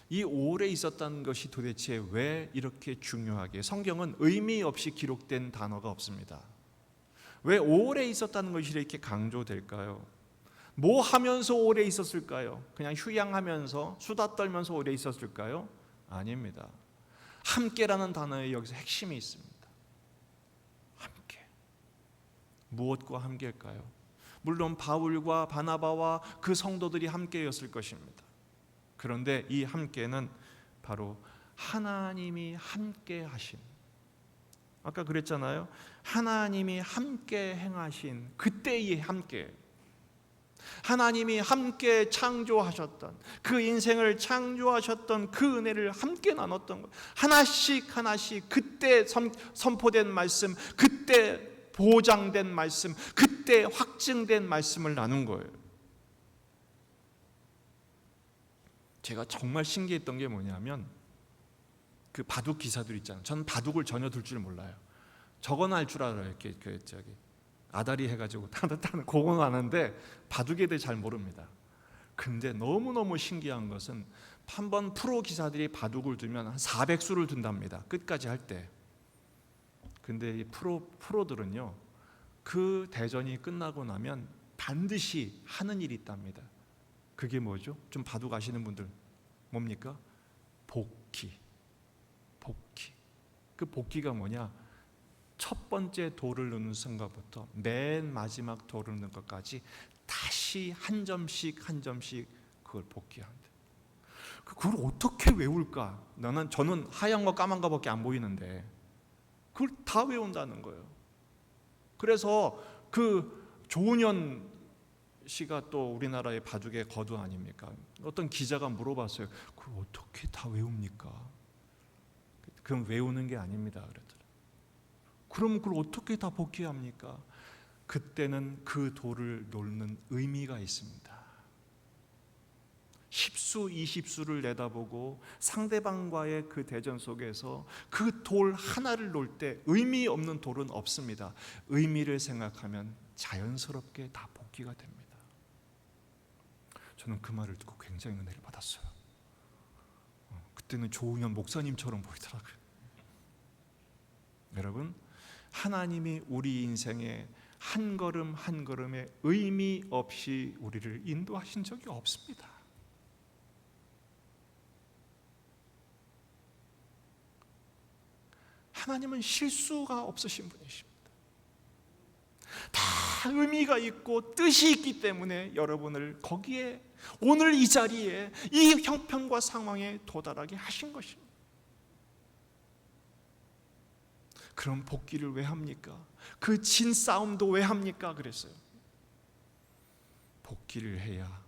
이 오래 있었다는 것이 도대체 왜 이렇게 중요하게, 성경은 의미 없이 기록된 단어가 없습니다. 왜 오래 있었다는 것이 이렇게 강조될까요? 뭐 하면서 오래 있었을까요? 그냥 휴양하면서 수다 떨면서 오래 있었을까요? 아닙니다. 함께라는 단어에 여기서 핵심이 있습니다. 함께. 무엇과 함께일까요? 물론 바울과 바나바와 그 성도들이 함께였을 것입니다. 그런데 이 함께는 바로 하나님이 함께 하신, 아까 그랬잖아요. 하나님이 함께 행하신 그때의 함께, 하나님이 함께 창조하셨던 그 인생을 창조하셨던 그 은혜를 함께 나눴던 것, 하나씩 하나씩 그때 선포된 말씀, 그때 보장된 말씀, 그때 확증된 말씀을 나눈 거예요. 제가 정말 신기했던 게 뭐냐면 그 바둑 기사들 있잖아요. 저는 바둑을 전혀 둘 줄 몰라요. 저거는 할 줄 알아요. 이렇게 아다리 해가지고 타는 그건 아는데 바둑에 대해 잘 모릅니다. 근데 너무너무 신기한 것은 한번 프로 기사들이 바둑을 두면 한 400수를 둔답니다. 끝까지 할 때. 근데 이 프로들은요, 그 대전이 끝나고 나면 반드시 하는 일이 있답니다. 그게 뭐죠? 좀 바둑 아시는 분들 뭡니까? 복기. 그 복기가 뭐냐? 첫 번째 돌을 넣는 순간부터 맨 마지막 돌을 넣는 것까지 다시 한 점씩 한 점씩 그걸 복기한다. 그걸 어떻게 외울까? 저는 하얀 거 까만 거밖에 안 보이는데 그걸 다 외운다는 거예요. 그래서 그 조은현 씨가 또 우리나라의 바둑의 거두 아닙니까? 어떤 기자가 물어봤어요. 그걸 어떻게 다 외웁니까? 그럼 외우는 게 아닙니다. 그랬더니. 그럼 그걸 어떻게 다 복귀합니까? 그때는 그 돌을 놓는 의미가 있습니다. 10수 20수를 내다보고 상대방과의 그 대전 속에서 그 돌 하나를 놓을 때 의미 없는 돌은 없습니다. 의미를 생각하면 자연스럽게 다 복귀가 됩니다. 저는 그 말을 듣고 굉장히 은혜를 받았어요. 그때는 조웅현 목사님처럼 보이더라고요. 여러분, 하나님이 우리 인생에 한 걸음 한 걸음에 의미 없이 우리를 인도하신 적이 없습니다. 하나님은 실수가 없으신 분이십니다. 다 의미가 있고 뜻이 있기 때문에 여러분을 거기에, 오늘 이 자리에, 이 형편과 상황에 도달하게 하신 것입니다. 그럼 복귀를 왜 합니까? 그 진 싸움도 왜 합니까? 그랬어요. 복귀를 해야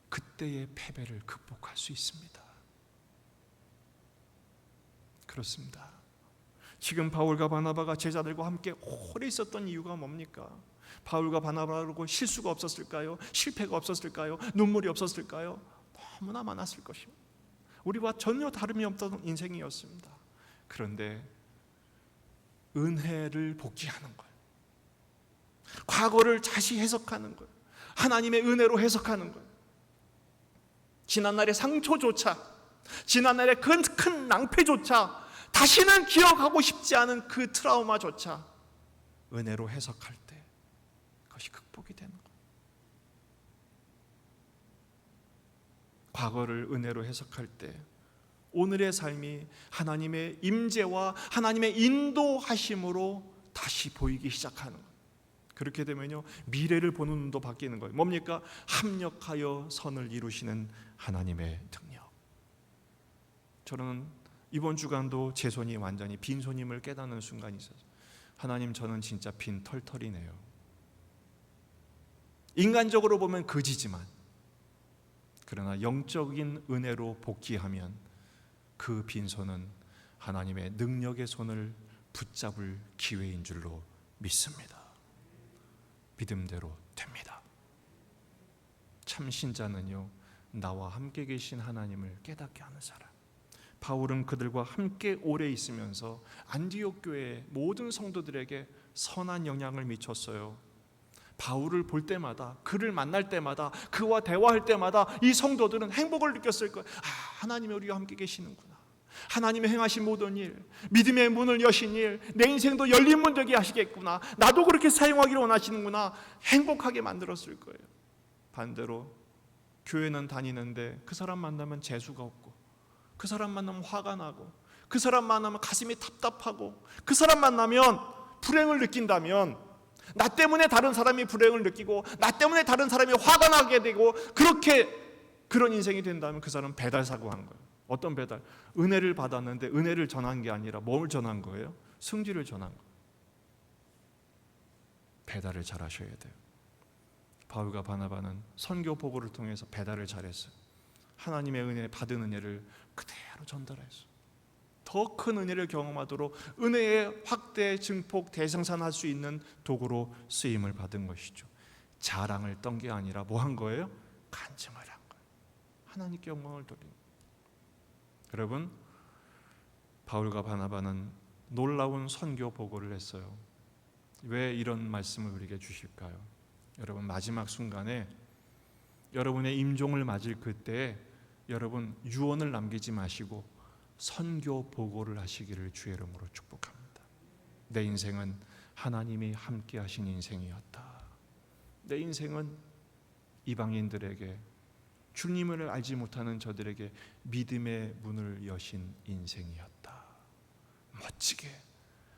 그때의 패배를 극복할 수 있습니다. 그렇습니다. 지금 바울과 바나바가 제자들과 함께 오래 있었던 이유가 뭡니까? 바울과 바나바라고 실수가 없었을까요? 실패가 없었을까요? 눈물이 없었을까요? 너무나 많았을 것입니다. 우리와 전혀 다름이 없던 인생이었습니다. 그런데 은혜를 복귀하는 거예요. 과거를 다시 해석하는 거예요. 하나님의 은혜로 해석하는 거예요. 지난날의 상처조차, 지난날의 큰 낭패조차, 다시는 기억하고 싶지 않은 그 트라우마조차 은혜로 해석할 때 그것이 극복이 되는 거예요. 과거를 은혜로 해석할 때 오늘의 삶이 하나님의 임재와 하나님의 인도하심으로 다시 보이기 시작하는 거예요. 그렇게 되면요, 미래를 보는 눈도 바뀌는 거예요. 뭡니까? 합력하여 선을 이루시는 하나님의 능력. 저는 이번 주간도 제 손이 완전히 빈손임을 깨닫는 순간이 있어요. 하나님, 저는 진짜 빈 털털이네요. 인간적으로 보면 거지지만, 그러나 영적인 은혜로 복귀하면 그 빈손은 하나님의 능력의 손을 붙잡을 기회인 줄로 믿습니다. 믿음대로 됩니다. 참 신자는요, 나와 함께 계신 하나님을 깨닫게 하는 사람. 바울은 그들과 함께 오래 있으면서 안디옥 교회의 모든 성도들에게 선한 영향을 미쳤어요. 바울을 볼 때마다, 그를 만날 때마다, 그와 대화할 때마다 이 성도들은 행복을 느꼈을 거예요. 하나님이 우리와 함께 계시는구나. 하나님의 행하신 모든 일, 믿음의 문을 여신 일, 내 인생도 열린 문 되게 하시겠구나. 나도 그렇게 사용하기를 원하시는구나. 행복하게 만들었을 거예요. 반대로 교회는 다니는데 그 사람 만나면 재수가 없고, 그 사람 만나면 화가 나고, 그 사람 만나면 가슴이 답답하고, 그 사람 만나면 불행을 느낀다면, 나 때문에 다른 사람이 불행을 느끼고 나 때문에 다른 사람이 화가 나게 되고, 그런 인생이 된다면 그 사람은 배달 사고한 거예요. 어떤 배달? 은혜를 받았는데 은혜를 전한 게 아니라 뭘 전한 거예요? 승질을 전한 거예요. 배달을 잘 하셔야 돼요. 바울과 바나바는 선교 보고를 통해서 배달을 잘했어요. 하나님의 은혜, 받은 은혜를 그대로 전달했어요. 더 큰 은혜를 경험하도록 은혜의 확대, 증폭, 대생산할 수 있는 도구로 쓰임을 받은 것이죠. 자랑을 떤 게 아니라 뭐 한 거예요? 간증을 한 거예요. 하나님께 영광을 돌리는 거예요. 여러분, 바울과 바나바는 놀라운 선교 보고를 했어요. 왜 이런 말씀을 우리에게 주실까요? 여러분, 마지막 순간에 여러분의 임종을 맞을 그때에 여러분 유언을 남기지 마시고 선교 보고를 하시기를 주의 이름으로 축복합니다. 내 인생은 하나님이 함께 하신 인생이었다. 내 인생은 이방인들에게, 주님을 알지 못하는 저들에게 믿음의 문을 여신 인생이었다. 멋지게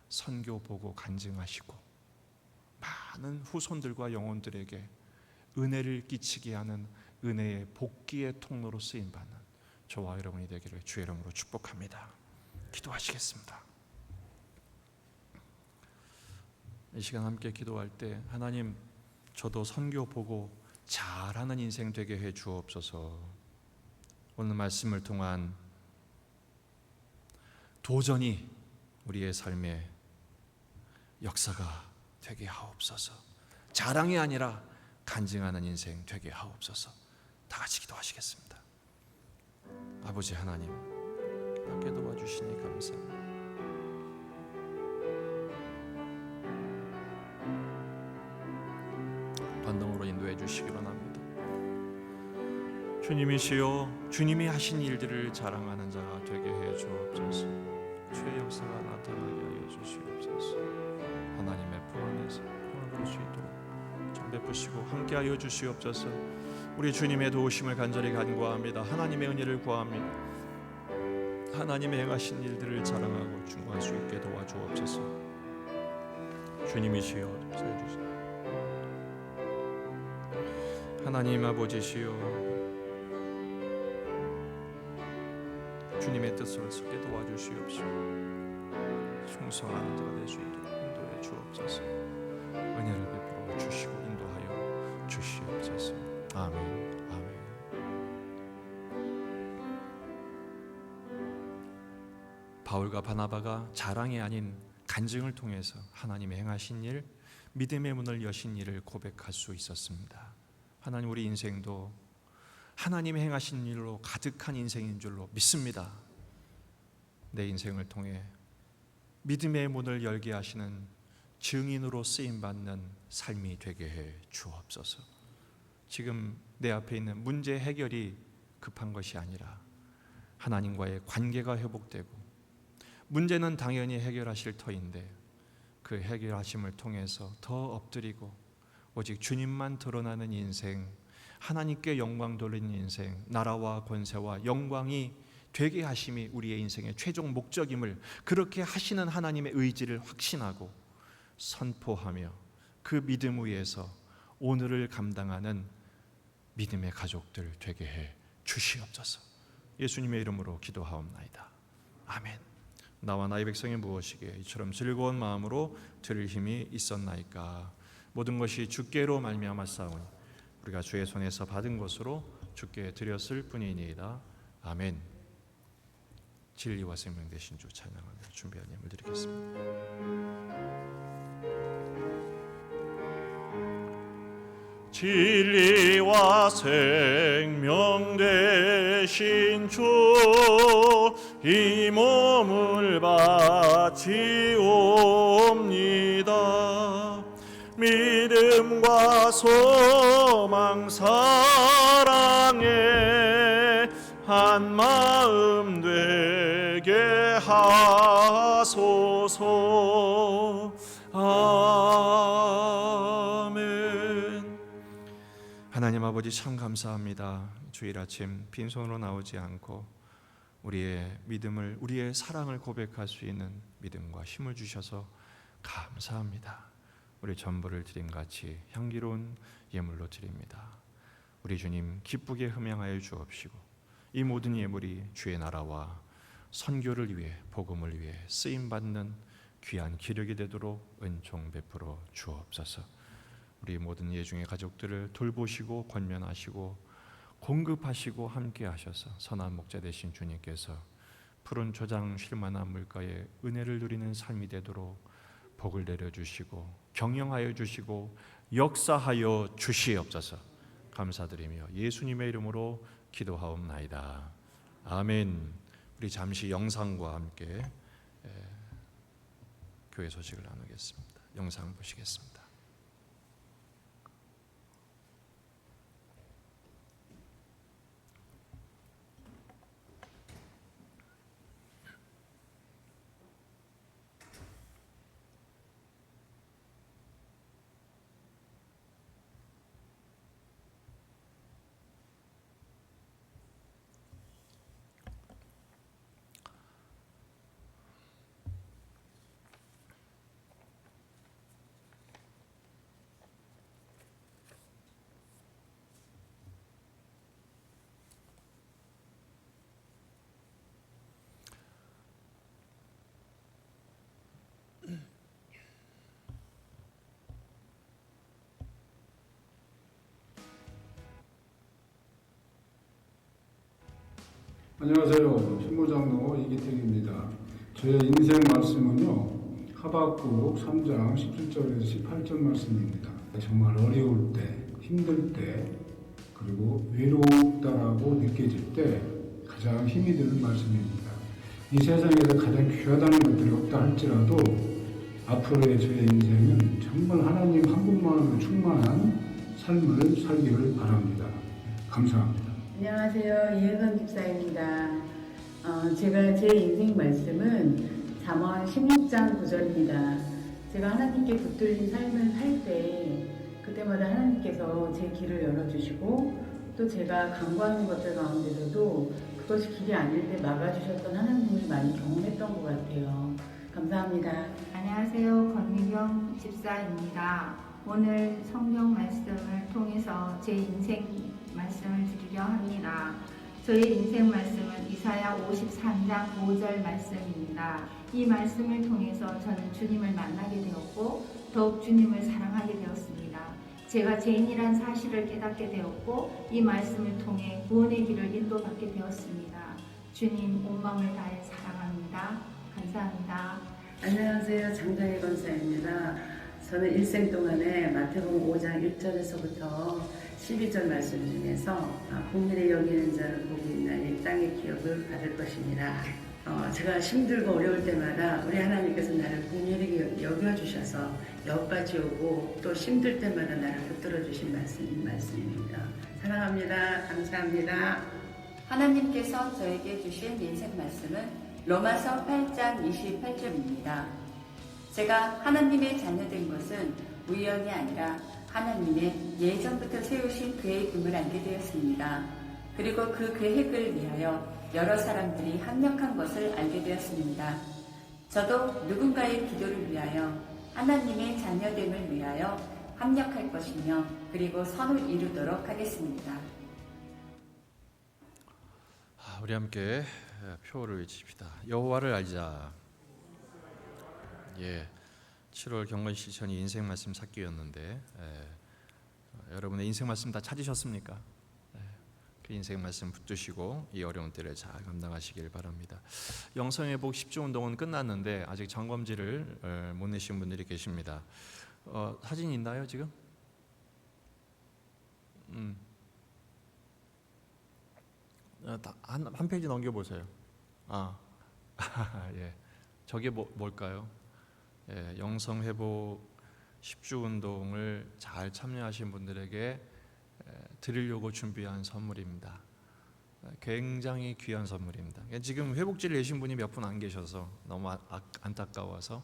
선교 보고 간증하시고 많은 후손들과 영혼들에게 은혜를 끼치게 하는 은혜의 복귀의 통로로 쓰임받는 저와 여러분이 되기를 주의 이름으로 축복합니다. 기도하시겠습니다. 이 시간 함께 기도할 때, 하나님, 저도 선교 보고 잘하는 인생 되게 해 주옵소서. 오늘 말씀을 통한 도전이 우리의 삶의 역사가 되게 하옵소서. 자랑이 아니라 간증하는 인생 되게 하옵소서. 다 같이 기도하시겠습니다. 아버지 하나님, 함께 도와주시니 감사합니다. 반동으로 인도해 주시기 원합니다. 주님이시여, 주님이 하신 일들을 자랑하는 자가 되게 해 주옵소서. 주의 역사가 나타나게 하여 주시옵소서. 하나님의 품 안에서 평안할 수 있도록 좀 베푸시고 함께 하여 주시옵소서. 우리 주님의 도우심을 간절히 간구합니다. 하나님의 은혜를 구합니다. 하나님의 행하신 일들을 자랑하고 중보할 수 있게 도와주옵소서. 주님이시여 역사해 주시옵소서. 하나님 아버지시여, 주님의 뜻을 섞게 도와주시옵시고 충성하는 자가 될 수 있도록 인도해 주옵소서. 은혜를 베풀어 주시고 인도하여 주시옵소서. 아멘. 아멘. 바울과 바나바가 자랑이 아닌 간증을 통해서 하나님의 행하신 일, 믿음의 문을 여신 일을 고백할 수 있었습니다. 하나님, 우리 인생도 하나님의 행하신 일로 가득한 인생인 줄로 믿습니다. 내 인생을 통해 믿음의 문을 열게 하시는 증인으로 쓰임받는 삶이 되게 해 주옵소서. 지금 내 앞에 있는 문제 해결이 급한 것이 아니라 하나님과의 관계가 회복되고, 문제는 당연히 해결하실 터인데 그 해결하심을 통해서 더 엎드리고 오직 주님만 드러나는 인생, 하나님께 영광 돌리는 인생, 나라와 권세와 영광이 되게 하심이 우리의 인생의 최종 목적임을, 그렇게 하시는 하나님의 의지를 확신하고 선포하며 그 믿음 위에서 오늘을 감당하는 믿음의 가족들 되게 해 주시옵소서. 예수님의 이름으로 기도하옵나이다. 아멘. 나와 나의 백성이 무엇이기에 이처럼 즐거운 마음으로 들을 힘이 있었나이까. 모든 것이 주께로 말미암아 싸우니 우리가 주의 손에서 받은 것으로 주께 드렸을 뿐이니이다. 아멘. 진리와 생명 되신 주 찬양하며 준비한 예물 드리겠습니다. 진리와 생명 되신 주, 이 몸을 바치옵니다. 믿음과 소망 사랑에 한 마음 되게 하소서. 아멘. 하나님 아버지, 참 감사합니다. 주일 아침 빈손으로 나오지 않고 우리의 믿음을, 우리의 사랑을 고백할 수 있는 믿음과 힘을 주셔서 감사합니다. 우리 전부를 드림같이 향기로운 예물로 드립니다. 우리 주님 기쁘게 흠양하여 주옵시고 이 모든 예물이 주의 나라와 선교를 위해, 복음을 위해 쓰임받는 귀한 기력이 되도록 은총 베풀어 주옵소서. 우리 모든 예중의 가족들을 돌보시고 권면하시고 공급하시고 함께 하셔서 선한 목자 되신 주님께서 푸른 초장 쉴만한 물가에 은혜를 누리는 삶이 되도록 복을 내려주시고 경영하여 주시고 역사하여 주시옵소서. 감사드리며 예수님의 이름으로 기도하옵나이다. 아멘. 우리 잠시 영상과 함께 교회 소식을 나누겠습니다. 영상 보시겠습니다. 안녕하세요. 신모장로 이기택입니다. 저의 인생 말씀은요, 하박국 3장 17절에서 18절 말씀입니다. 정말 어려울 때, 힘들 때, 그리고 외롭다라고 느껴질 때 가장 힘이 되는 말씀입니다. 이 세상에서 가장 귀하다는 것들이 없다 할지라도 앞으로의 저의 인생은 정말 하나님 한 분만으로 충만한 삶을 살기를 바랍니다. 감사합니다. 안녕하세요. 이혜선 집사입니다. 제가 제 인생 말씀은 잠언 16장 9절입니다. 제가 하나님께 붙들린 삶을 살 때 그때마다 하나님께서 제 길을 열어주시고 또 제가 간구하는 것들 가운데서도 그것이 길이 아닐 때 막아주셨던 하나님을 많이 경험했던 것 같아요. 감사합니다. 안녕하세요. 권미경 집사입니다. 오늘 성경 말씀을 통해서 제 인생 말씀을 드리려 합니다. 저의 인생 말씀은 이사야 53장 5절 말씀입니다. 이 말씀을 통해서 저는 주님을 만나게 되었고 더욱 주님을 사랑하게 되었습니다. 제가 죄인이란 사실을 깨닫게 되었고 이 말씀을 통해 구원의 길을 인도받게 되었습니다. 주님 온 마음을 다해 사랑합니다. 감사합니다. 안녕하세요. 장정희 권사입니다. 저는 일생 동안에 마태복음 5장 1절에서부터 12절 말씀 중에서 국민의 여기는 자는 복이 있나니 땅의 기업을 받을 것입니다. 제가 힘들고 어려울 때마다 우리 하나님께서 나를 긍휼히 여겨주셔서 여기까지 오고 또 힘들 때마다 나를 붙들어 주신 말씀입니다. 사랑합니다. 감사합니다. 하나님께서 저에게 주신 인생 말씀은 로마서 8장 28절입니다. 제가 하나님의 자녀된 것은 우연이 아니라 하나님의 예전부터 세우신 계획임을 알게 되었습니다. 그리고 그 계획을 위하여 여러 사람들이 합력한 것을 알게 되었습니다. 저도 누군가의 기도를 위하여 하나님의 자녀됨을 위하여 합력할 것이며 그리고 선을 이루도록 하겠습니다. 우리 함께 표를 외칩시다. 여호와를 알자. 7월 경건 실천이 인생 말씀 찾기였는데 여러분의 인생 말씀 다 찾으셨습니까? 그 인생 말씀 붙드시고 이 어려운 때를 잘 감당하시길 바랍니다. 영성회복 10주 운동은 끝났는데 아직 점검지를 못 내신 분들이 계십니다. 사진 있나요 지금? 한 페이지 넘겨보세요. 예, 저게 뭘까요? 영성회복 10주 운동을 잘 참여하신 분들에게 드리려고 준비한 선물입니다. 굉장히 귀한 선물입니다. 지금 회복지를 내신 분이 몇 분 안 계셔서 너무 안타까워서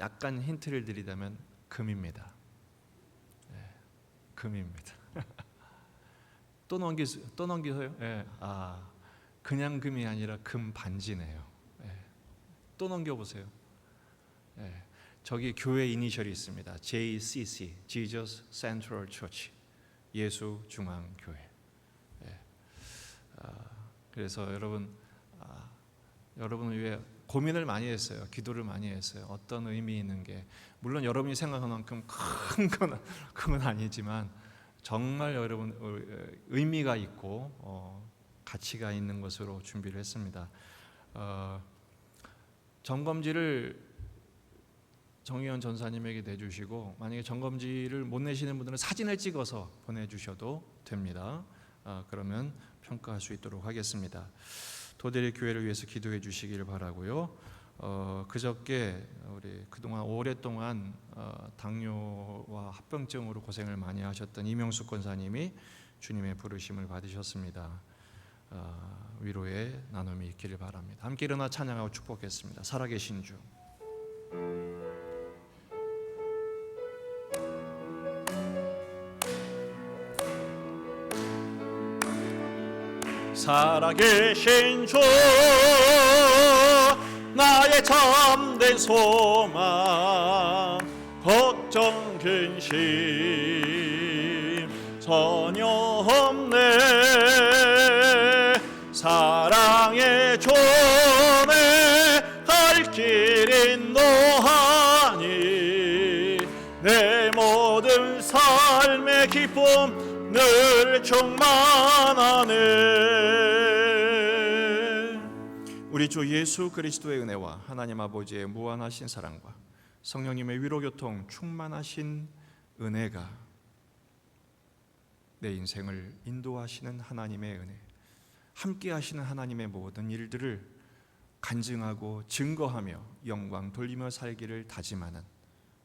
약간 힌트를 드리자면 금입니다. 금입니다. 또 넘기세요? 그냥 금이 아니라 금 반지네요. 또 넘겨보세요. 저기 교회 이니셜이 있습니다. JCC, Jesus Central Church, 예수 중앙교회. 그래서 여러분을 위해 고민을 많이 했어요. 기도를 많이 했어요. 어떤 의미 있는 게 물론 여러분이 생각하는 만큼 큰 건 아니지만 정말 여러분 의미가 있고 가치가 있는 것으로 준비를 했습니다. 점검지를 정의원 전사님에게 내주시고 만약에 점검지를 못 내시는 분들은 사진을 찍어서 보내주셔도 됩니다. 그러면 평가할 수 있도록 하겠습니다. 도대리 교회를 위해서 기도해 주시길 바라고요. 그저께 우리 그동안 오랫동안 당뇨와 합병증으로 고생을 많이 하셨던 이명숙 권사님이 주님의 부르심을 받으셨습니다. 위로의 나눔이 있기를 바랍니다. 함께 일어나 찬양하고 축복했습니다. 살아계신 주. 살아계신 주 나의 참된 소망 걱정 근심 전혀 없네 사랑의 존에 갈 길 인도하니 내 모든 삶의 기쁨 늘 충만하네. 우리 주 예수 그리스도의 은혜와 하나님 아버지의 무한하신 사랑과 성령님의 위로교통 충만하신 은혜가 내 인생을 인도하시는 하나님의 은혜, 함께 하시는 하나님의 모든 일들을 간증하고 증거하며 영광 돌리며 살기를 다짐하는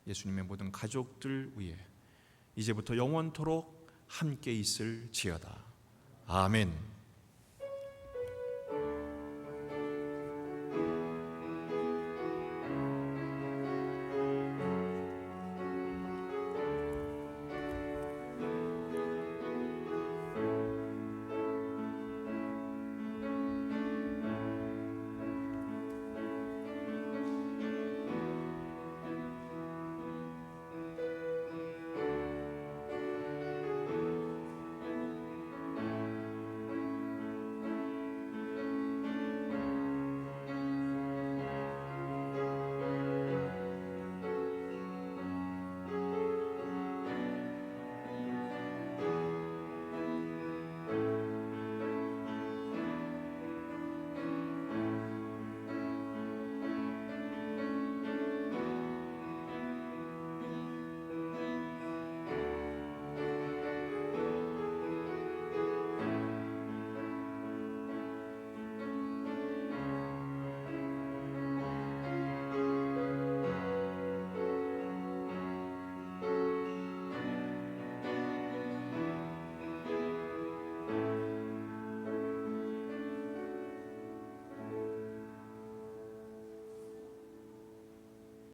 예수님의 모든 가족들 위해 이제부터 영원토록 함께 있을지어다. 아멘.